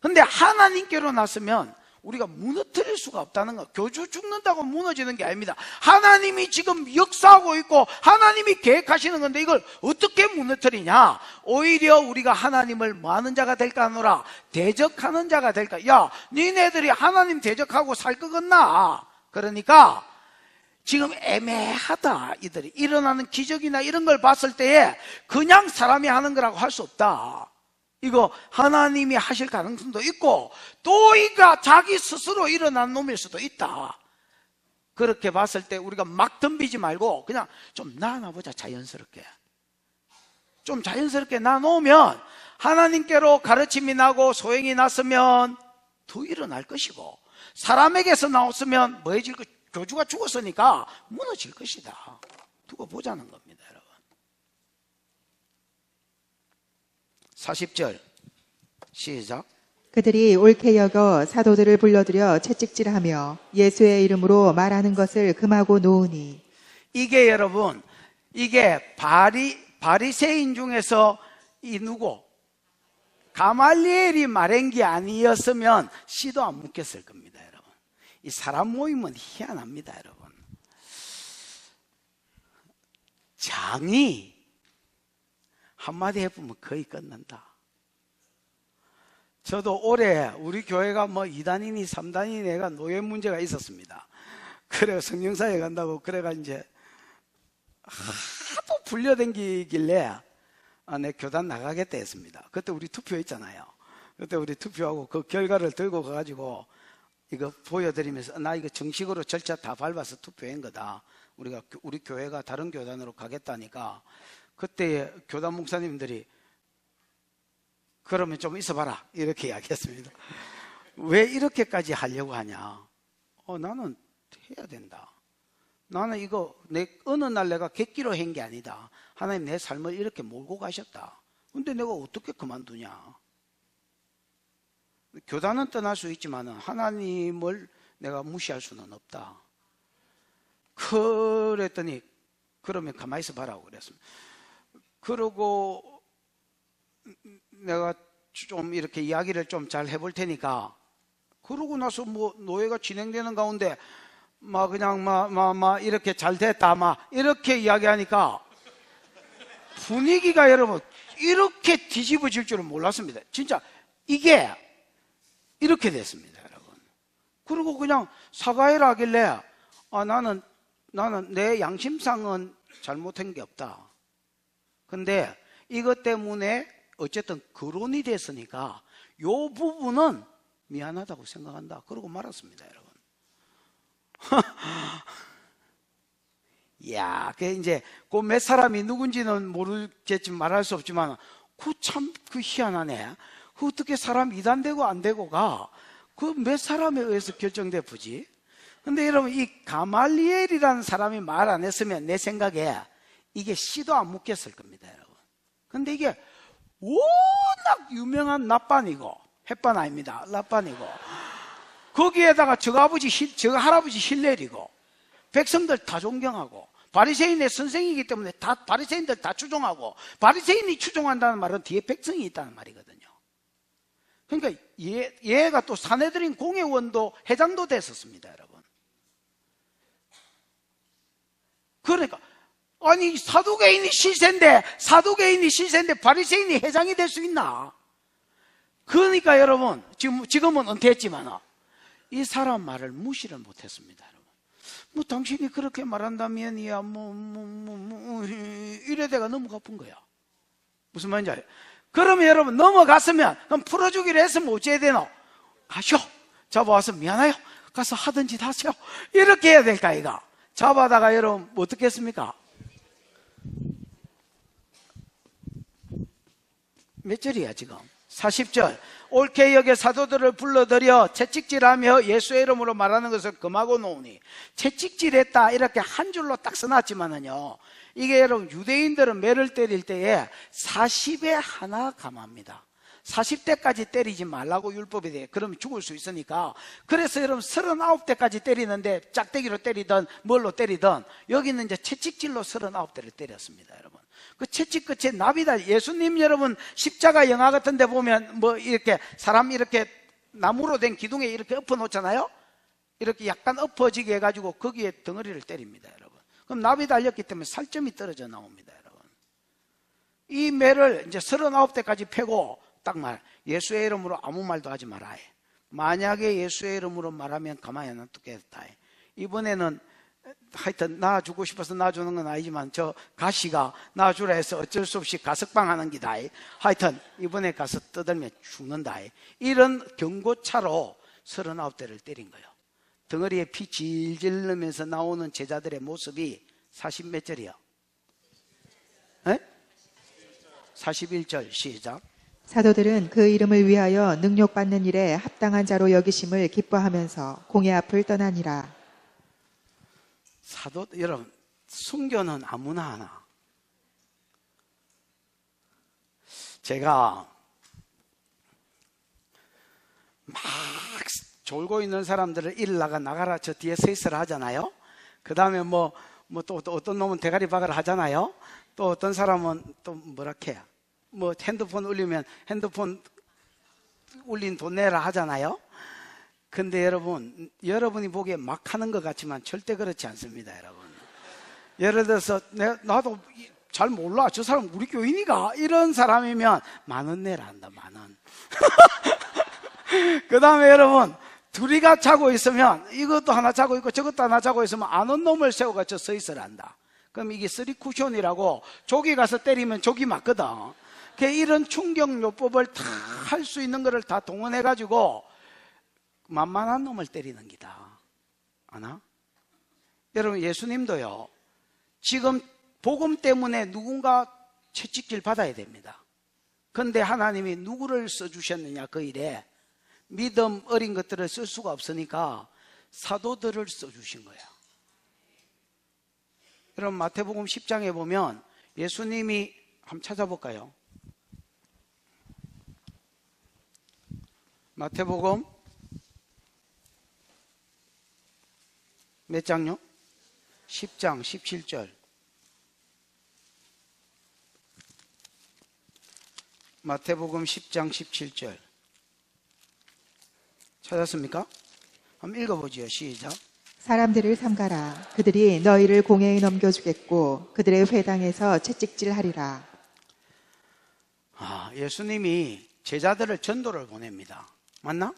근데 하나님께로 났으면 우리가 무너뜨릴 수가 없다는 거. 교주 죽는다고 무너지는 게 아닙니다. 하나님이 지금 역사하고 있고 하나님이 계획하시는 건데 이걸 어떻게 무너뜨리냐? 오히려 우리가 하나님을 뭐하는 자가 될까 하노라? 대적하는 자가 될까? 야, 니네들이 하나님 대적하고 살 거겠나? 그러니까 지금 애매하다. 이들이 일어나는 기적이나 이런 걸 봤을 때에 그냥 사람이 하는 거라고 할 수 없다. 이거 하나님이 하실 가능성도 있고 또 이가 자기 스스로 일어난 놈일 수도 있다. 그렇게 봤을 때 우리가 막 덤비지 말고 그냥 좀 놔놔보자. 자연스럽게 좀 자연스럽게 놔놓으면 하나님께로 가르침이 나고 소행이 났으면 더 일어날 것이고, 사람에게서 나왔으면 뭐해질 것, 교주가 죽었으니까 무너질 것이다. 두고 보자는 겁니다, 여러분. 40절 시작. 그들이 옳게 여겨 사도들을 불러들여 채찍질하며 예수의 이름으로 말하는 것을 금하고 놓으니. 이게 여러분, 이게 바리새인 중에서 이 누구? 가말리엘이 말한 게 아니었으면 씨도 안 묻겠을 겁니다, 여러분. 이 사람 모임은 희한합니다, 여러분. 장이 한마디 해보면 거의 끝난다. 저도 올해 우리 교회가 뭐 2단이니 3단이니 내가 노예 문제가 있었습니다. 그래 성령사에 간다고 그래가 이제 하도 불려댕기길래 내 교단 나가겠다 했습니다. 그때 우리 투표했잖아요. 그때 우리 투표하고 그 결과를 들고 가가지고 이거 보여드리면서 나 이거 정식으로 절차 다 밟아서 투표한 거다. 우리 교회가 다른 교단으로 가겠다니까 그때 교단 목사님들이 그러면 좀 있어봐라 이렇게 이야기했습니다. 왜 이렇게까지 하려고 하냐? 나는 해야 된다. 나는 이거 어느 날 내가 객기로 한 게 아니다. 하나님 내 삶을 이렇게 몰고 가셨다. 근데 내가 어떻게 그만두냐? 교단은 떠날 수 있지만 하나님을 내가 무시할 수는 없다. 그랬더니 그러면 가만히 있어 봐라고 그랬습니다. 그러고 내가 좀 이렇게 이야기를 좀 잘 해볼 테니까, 그러고 나서 뭐 노예가 진행되는 가운데 막 그냥 막 이렇게 잘 됐다 막 이렇게 이야기하니까 분위기가 여러분 이렇게 뒤집어질 줄은 몰랐습니다. 진짜 이게 이렇게 됐습니다, 여러분. 그리고 그냥 사과해라 하길래 나는 내 양심상은 잘못한 게 없다. 근데 이것 때문에 어쨌든 거론이 됐으니까 요 부분은 미안하다고 생각한다. 그러고 말았습니다, 여러분. 야, 그 이제 그 몇 사람이 누군지는 모르겠지만 말할 수 없지만 그 참 그 희한하네. 그 어떻게 사람 이단되고 안 되고가 그 몇 사람에 의해서 결정돼 보지? 근데 여러분 이 가말리엘이라는 사람이 말 안 했으면 내 생각에 이게 씨도 안 묻겠을 겁니다, 여러분. 근데 이게 워낙 유명한 납반이고, 햇반 아닙니다, 납반이고, 거기에다가 저 할아버지 힐렐이고, 백성들 다 존경하고, 바리새인의 선생이기 때문에 바리새인들 다 추종하고, 바리새인이 추종한다는 말은 뒤에 백성이 있다는 말이거든요. 그러니까 얘가 또 사내들인 공회원도 회장도 됐었습니다, 여러분. 그러니까 아니 사두개인이 실세인데 바리새인이 회장이 될 수 있나? 그러니까 여러분 지금은 은퇴했지만 이 사람 말을 무시를 못했습니다, 여러분. 뭐 당신이 그렇게 말한다면이야 이래대가 너무 가쁜 거야. 무슨 말인지 알아요? 그러면 여러분 넘어갔으면 그럼 풀어주기로 했으면 어찌해야 되노? 가쇼, 잡아와서 미안해요, 가서 하던 짓 하세요, 이렇게 해야 될까? 이가 잡아다가 여러분 어떻게 했습니까? 몇 절이야 지금? 40절. 옳게 여겨 사도들을 불러들여 채찍질하며 예수의 이름으로 말하는 것을 금하고 놓으니. 채찍질했다 이렇게 한 줄로 딱 써놨지만은요, 이게 여러분 유대인들은 매를 때릴 때에 40에 하나 감합니다. 40대까지 때리지 말라고 율법에 대해. 그러면 죽을 수 있으니까. 그래서 여러분 39대까지 때리는데 짝대기로 때리든 뭘로 때리든 여기는 이제 채찍질로 39대를 때렸습니다, 여러분. 그 채찍 끝에 나비달, 예수님 여러분 십자가 영화 같은 데 보면 뭐 이렇게 사람 이렇게 나무로 된 기둥에 이렇게 엎어 놓잖아요. 이렇게 약간 엎어지게 해가지고 거기에 덩어리를 때립니다, 여러분. 그럼 나비 달렸기 때문에 살점이 떨어져 나옵니다, 여러분. 이 매를 이제 39대까지 패고 딱 말, 예수의 이름으로 아무 말도 하지 마라. 만약에 예수의 이름으로 말하면 가만히 안 두겠다. 이번에는 하여튼 낳아주고 싶어서 낳아주는 건 아니지만 저 가시가 낳아주라 해서 어쩔 수 없이 가석방 하는 기다. 하여튼 이번에 가서 떠들면 죽는다. 이런 경고차로 39대를 때린 거예요. 덩어리에 피 질질 흘리면서 나오는 제자들의 모습이 40몇 절이요? 41절 시작. 사도들은 그 이름을 위하여 능욕받는 일에 합당한 자로 여기심을 기뻐하면서 공회 앞을 떠나니라. 사도 여러분, 순교는 아무나 하나. 제가 막 졸고 있는 사람들을 일러가 나가라 저 뒤에 서 있으라 하잖아요. 그 다음에 또 어떤 놈은 대가리 박으라 하잖아요. 또 어떤 사람은 또 뭐라 해야 뭐 핸드폰 울리면 핸드폰 울린 돈 내라 하잖아요. 근데 여러분, 여러분이 보기에 막 하는 것 같지만 절대 그렇지 않습니다, 여러분. 예를 들어서 나도 잘 몰라, 저 사람 우리 교인이가 이런 사람이면 10,000원 내라 한다, 10,000원. 그 다음에 여러분, 둘이가 자고 있으면 이것도 하나 자고 있고 저것도 하나 자고 있으면 아는 놈을 세워가지고 서 있으라 한다. 그럼 이게 쓰리 쿠션이라고 조기 가서 때리면 조기 맞거든. 이런 충격요법을 다 할 수 있는 거를 다 동원해가지고 만만한 놈을 때리는 기다. 아나? 여러분, 예수님도요, 지금 복음 때문에 누군가 채찍질 받아야 됩니다. 그런데 하나님이 누구를 써주셨느냐, 그 일에. 믿음 어린 것들을 쓸 수가 없으니까 사도들을 써주신 거야. 여러분, 마태복음 10장에 보면 예수님이 한번 찾아볼까요? 마태복음 몇 장요? 10장 17절. 마태복음 10장 17절. 찾았습니까? 한번 읽어보지요. 시작. 사람들을 삼가라. 그들이 너희를 공회에 넘겨주겠고 그들의 회당에서 채찍질하리라. 예수님이 제자들을 전도를 보냅니다. 맞나?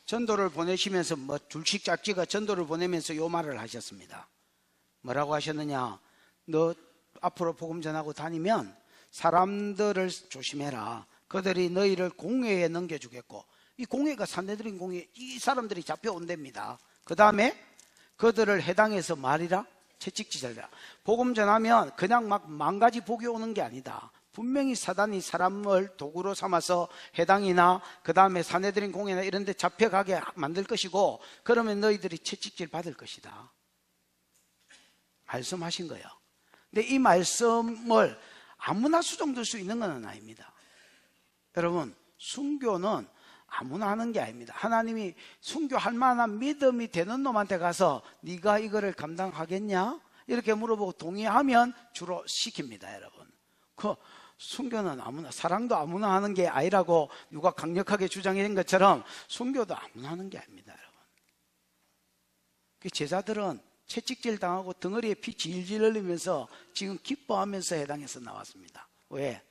전도를 보내시면서 줄씩 짝지가 전도를 보내면서 요 말을 하셨습니다. 뭐라고 하셨느냐? 너 앞으로 복음 전하고 다니면 사람들을 조심해라. 그들이 너희를 공회에 넘겨주겠고, 이 공회가 산헤드린 공회, 이 사람들이 잡혀온답니다. 그 다음에 그들을 해당해서 말이라 채찍질하라. 복음 전하면 그냥 막 만가지 복이 오는 게 아니다. 분명히 사단이 사람을 도구로 삼아서 해당이나 그 다음에 산헤드린 공회나 이런 데 잡혀가게 만들 것이고, 그러면 너희들이 채찍질 받을 것이다 말씀하신 거예요. 근데 이 말씀을 아무나 수정될 수 있는 건 아닙니다. 여러분, 순교는 아무나 하는 게 아닙니다. 하나님이 순교할 만한 믿음이 되는 놈한테 가서 네가 이거를 감당하겠냐? 이렇게 물어보고 동의하면 주로 시킵니다, 여러분. 그 순교는 아무나, 사랑도 아무나 하는 게 아니라고 누가 강력하게 주장한 것처럼 순교도 아무나 하는 게 아닙니다, 여러분. 그 제자들은 채찍질 당하고 덩어리에 피 질질 흘리면서 지금 기뻐하면서 해당해서 나왔습니다. 왜?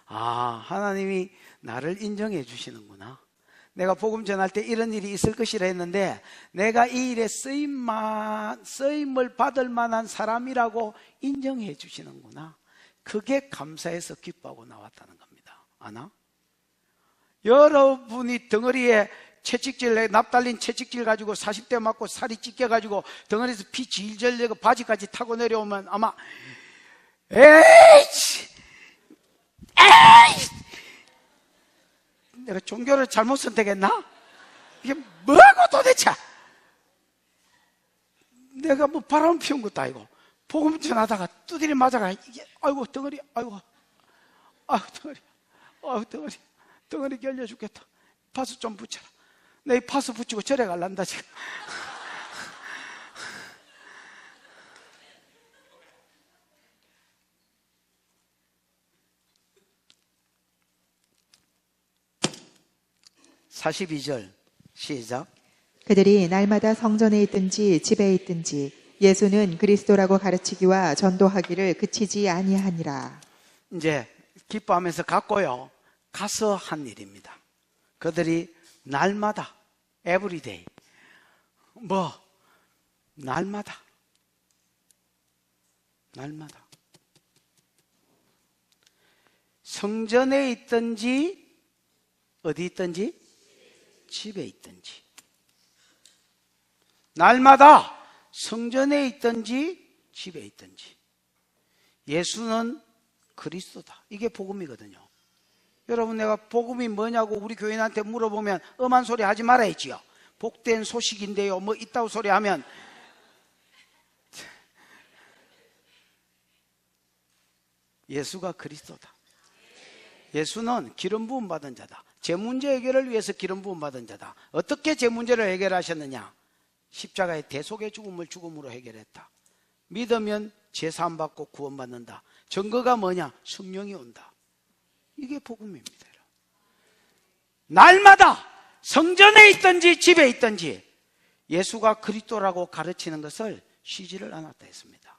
하나님이 나를 인정해 주시는구나. 내가 복음 전할 때 이런 일이 있을 것이라 했는데 내가 이 일에 쓰임을 받을 만한 사람이라고 인정해 주시는구나. 그게 감사해서 기뻐하고 나왔다는 겁니다. 아나? 여러분이 덩어리에 채찍질, 납달린 채찍질 가지고 40대 맞고 살이 찢겨가지고 덩어리에서 피 질질 내고 바지까지 타고 내려오면 아마 에이씨! 내가 종교를 잘못 선택했나? 이게 뭐고 도대체? 내가 뭐 바람 피운 것도 아니고 복음 전하다가 두드려 맞아가 이게 아이고 덩어리, 아이고 덩어리, 덩어리 결려 죽겠다. 파스 좀 붙여라. 내 이 파스 붙이고 절에 갈란다 지금. (42절) 시작. 그들이 날마다 성전에 있든지 집에 있든지 예수는 그리스도라고 가르치기와 전도하기를 그치지 아니하니라. 이제 기뻐하면서 갔고요. 가서 한 일입니다. 그들이 날마다 everyday 날마다 성전에 있든지 어디 있든지 집에 있든지 날마다 성전에 있든지 집에 있든지 예수는 그리스도다. 이게 복음이거든요. 여러분, 내가 복음이 뭐냐고 우리 교인한테 물어보면 엄한 소리 하지 말아야지요. 복된 소식인데요 뭐 있다고 소리 하면 예수가 그리스도다. 예수는 기름 부음 받은 자다. 제 문제 해결을 위해서 기름 부음 받은 자다. 어떻게 제 문제를 해결하셨느냐? 십자가의 대속의 죽음을 죽음으로 해결했다. 믿으면 제사함 받고 구원받는다. 증거가 뭐냐? 성령이 온다. 이게 복음입니다. 날마다 성전에 있든지 집에 있든지 예수가 그리스도라고 가르치는 것을 쉬지를 않았다 했습니다.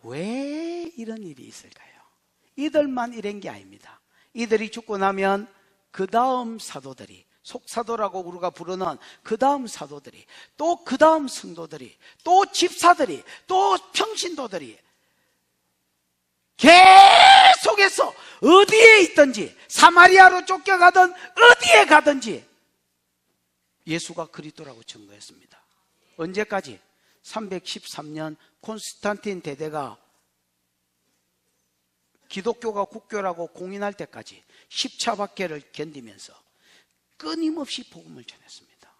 왜 이런 일이 있을까요? 이들만 이런 게 아닙니다. 이들이 죽고 나면 그 다음 사도들이, 속사도라고 우리가 부르는 그 다음 사도들이, 또 그 다음 성도들이, 또 집사들이, 또 평신도들이 계속해서 어디에 있든지, 사마리아로 쫓겨가든 어디에 가든지 예수가 그리스도라고 증거했습니다. 언제까지? 313년 콘스탄틴 대대가 기독교가 국교라고 공인할 때까지 십자박해를 견디면서 끊임없이 복음을 전했습니다.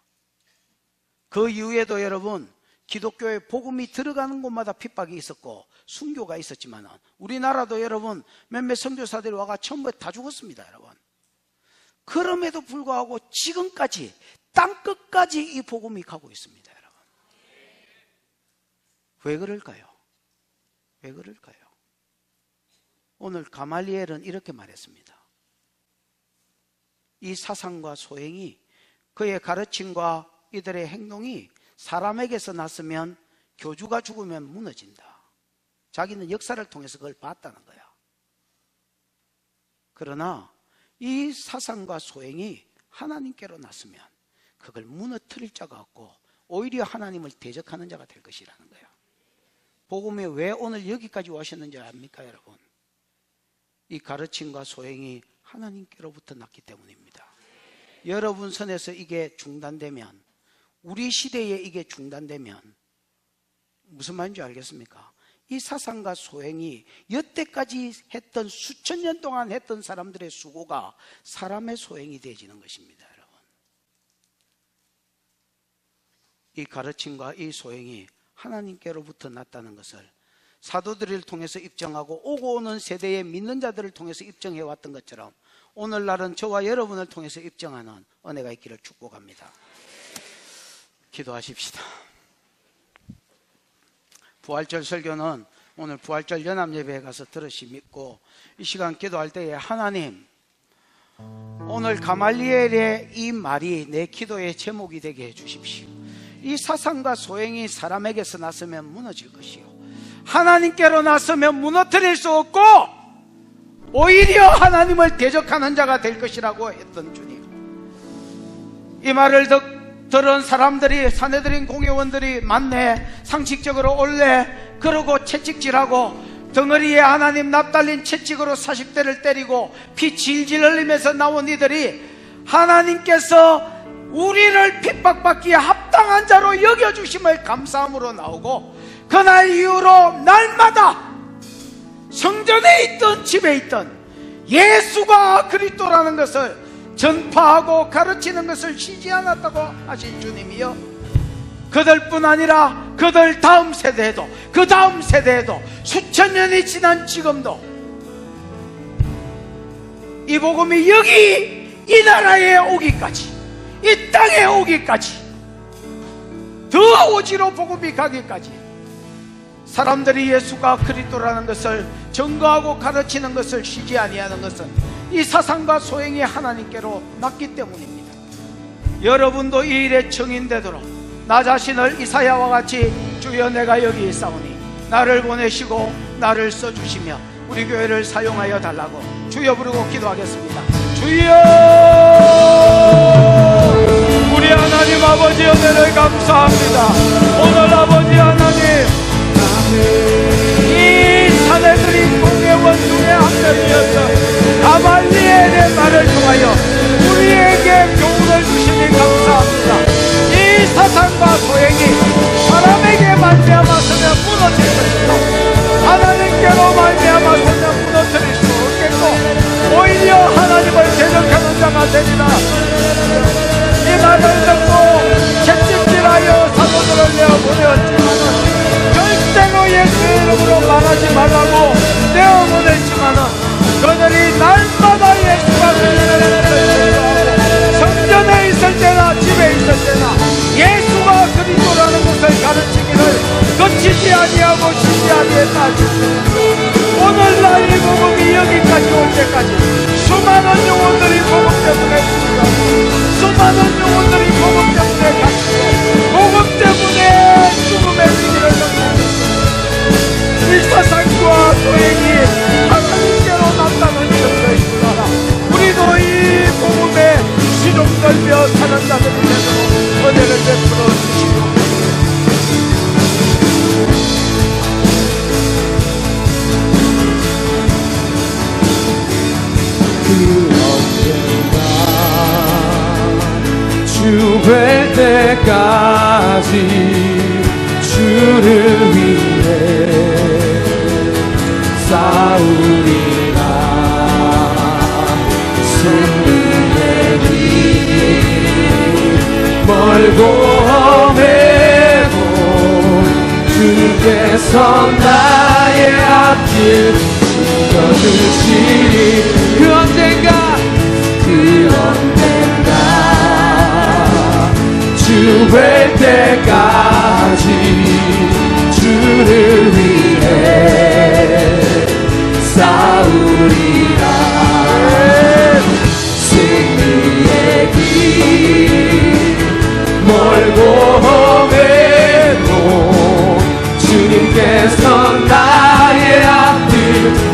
그 이후에도 여러분, 기독교에 복음이 들어가는 곳마다 핍박이 있었고 순교가 있었지만 우리나라도 여러분 몇몇 선교사들이 와가 전부 다 죽었습니다. 여러분, 그럼에도 불구하고 지금까지 땅끝까지 이 복음이 가고 있습니다. 여러분, 왜 그럴까요? 왜 그럴까요? 오늘 가말리엘은 이렇게 말했습니다. 이 사상과 소행이, 그의 가르침과 이들의 행동이 사람에게서 났으면 교주가 죽으면 무너진다. 자기는 역사를 통해서 그걸 봤다는 거야. 그러나 이 사상과 소행이 하나님께로 났으면 그걸 무너뜨릴 자가 없고 오히려 하나님을 대적하는 자가 될 것이라는 거야. 복음이 왜 오늘 여기까지 오셨는지 압니까, 여러분? 이 가르침과 소행이 하나님께로부터 났기 때문입니다. 여러분 선에서 이게 중단되면, 우리 시대에 이게 중단되면 무슨 말인지 알겠습니까? 이 사상과 소행이 여태까지 했던, 수천 년 동안 했던 사람들의 수고가 사람의 소행이 되어지는 것입니다. 여러분, 이 가르침과 이 소행이 하나님께로부터 났다는 것을 사도들을 통해서 입증하고 오고 오는 세대의 믿는 자들을 통해서 입증해 왔던 것처럼 오늘날은 저와 여러분을 통해서 입증하는 은혜가 있기를 축복합니다. 기도하십시다. 부활절 설교는 오늘 부활절 연합예배에 가서 들으시 믿고 이 시간 기도할 때에 하나님, 오늘 가말리엘의 이 말이 내 기도의 제목이 되게 해주십시오. 이 사상과 소행이 사람에게서 났으면 무너질 것이요, 하나님께로 났으면 무너뜨릴 수 없고 오히려 하나님을 대적하는 자가 될 것이라고 했던 주님, 이 말을 들은 사람들이, 사내들인 공회원들이 많네, 상식적으로 올래, 그러고 채찍질하고 덩어리에 하나님 납달린 채찍으로 40대를 때리고 피 질질 흘리면서 나온 이들이 하나님께서 우리를 핍박받기에 합당한 자로 여겨주심을 감사함으로 나오고, 그날 이후로 날마다 성전에 있던 집에 있던 예수가 그리스도라는 것을 전파하고 가르치는 것을 쉬지 않았다고 하신 주님이요, 그들뿐 아니라 그들 다음 세대에도, 그 다음 세대에도, 수천 년이 지난 지금도 이 복음이 여기 이 나라에 오기까지, 이 땅에 오기까지, 더 오지로 복음이 가기까지 사람들이 예수가 그리스도라는 것을 증거하고 가르치는 것을 쉬지 아니하는 것은 이 사상과 소행이 하나님께로 맞기 때문입니다. 여러분도 이 일에 증인되도록 나 자신을 이사야와 같이 주여 내가 여기 있사오니 나를 보내시고 나를 써주시며 우리 교회를 사용하여 달라고 주여 부르고 기도하겠습니다. 주여! 우리 하나님 아버지 은혜를 감사합니다. 오늘 아버지 하나님, 이 사내들이 공의 원중의 한 명이었던 가말리엘의 말을 통하여 우리에게 교훈을 주시니 감사합니다. 이 사상과 소행이 사람에게 말미암아서는 무너질 것이고 하나님께로 말미암아서는 무너뜨릴 수 없겠고 오히려 하나님을 대적하는 자가 되리라. 이 말을 듣고 채찍질하여 사도들을 내어 보내었지만은 절대로 예수의 이름으로 말하지 말라고 내어 보냈지만은 그들이 날마다 예수가 그리스도라는 성전에 있을 때나 집에 있을 때나 예수가 그리스도라는 것을 가르치기를 거치지 아니하고 쉬지 아니했다. 오늘날 이 복음이 여기까지 올 때까지 수많은 영혼들이 복음 때문에 죽어가고 수많은 영혼들이 복음 때문에 갇히고 복음 때문에 죽음의 길을 걷고 이 사상과 소행이 하나님께로 난다는 것을 몰라라. 우리도 이 복음에 시종들며 사는 자들이 되도록 은혜를 베풀어 주시옵소서. 주 뵐 때까지 주를 위해 싸우리라. 승리의 길 멀고 험해도 주께서 나의 앞길 지켜주시리. 그 언젠가 주 뵐 때까지 주를 위해 싸우리라. 승리의 길 멀고 험해도 주님께서 나의 앞을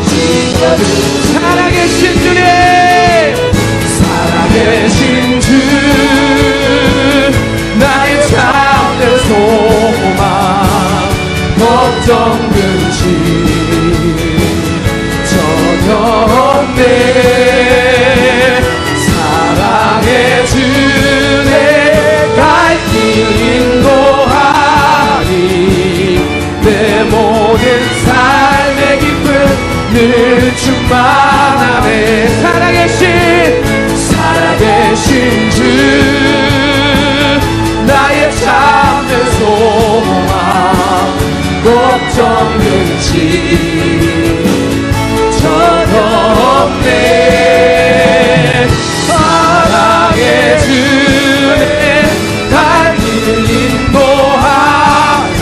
지켜주시리. 살아계신 주님, 살아계신 주 나의 참된 소망 걱정 근심 전혀 없네. 사랑의 주내 갈 길 인도하니 내 모든 삶의 기쁨 늘 충만하네. 살아계신 주 나의 참된 소망 걱정 근심 전혀 없네. 사랑의 주내 갈 길 인도하니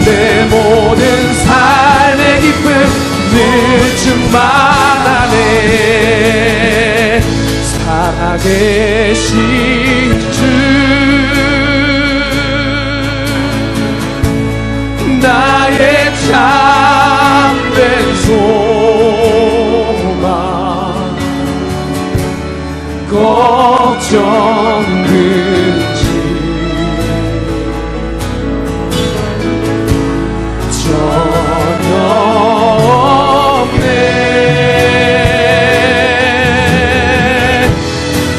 내 모든 삶의 기쁨 늘 충만하네. 살아계신 주 나의 참된 소망 걱정 근심 전혀 없네.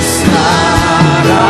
사랑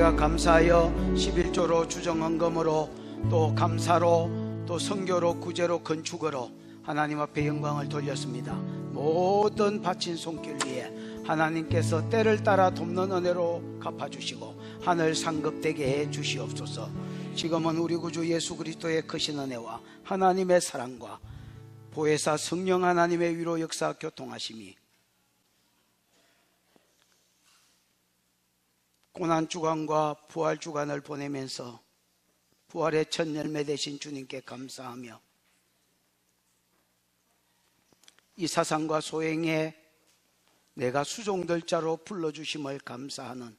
우리가 감사하여 11조로 주정헌금으로 또 감사로 또 선교로 구제로 건축으로 하나님 앞에 영광을 돌렸습니다. 모든 바친 손길 위에 하나님께서 때를 따라 돕는 은혜로 갚아주시고 하늘 상급되게 해 주시옵소서. 지금은 우리 구주 예수 그리스도의 크신 은혜와 하나님의 사랑과 보혜사 성령 하나님의 위로 역사 교통하심이 고난주간과 부활주간을 보내면서 부활의 첫 열매 되신 주님께 감사하며 이 사상과 소행에 내가 수종들 자로 불러주심을 감사하는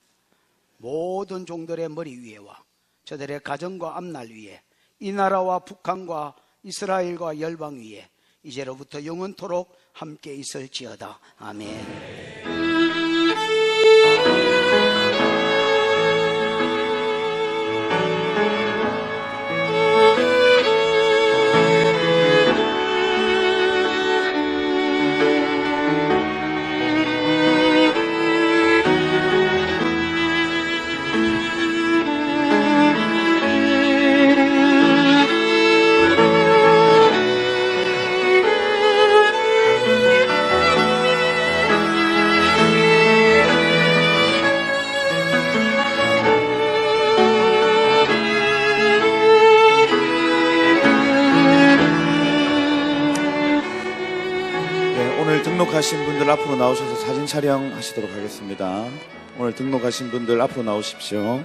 모든 종들의 머리 위에와 저들의 가정과 앞날 위에 이 나라와 북한과 이스라엘과 열방 위에 이제로부터 영원토록 함께 있을지어다. 아멘. 등록하신 분들 앞으로 나오셔서 사진 촬영하시도록 하겠습니다. 오늘 등록하신 분들 앞으로 나오십시오.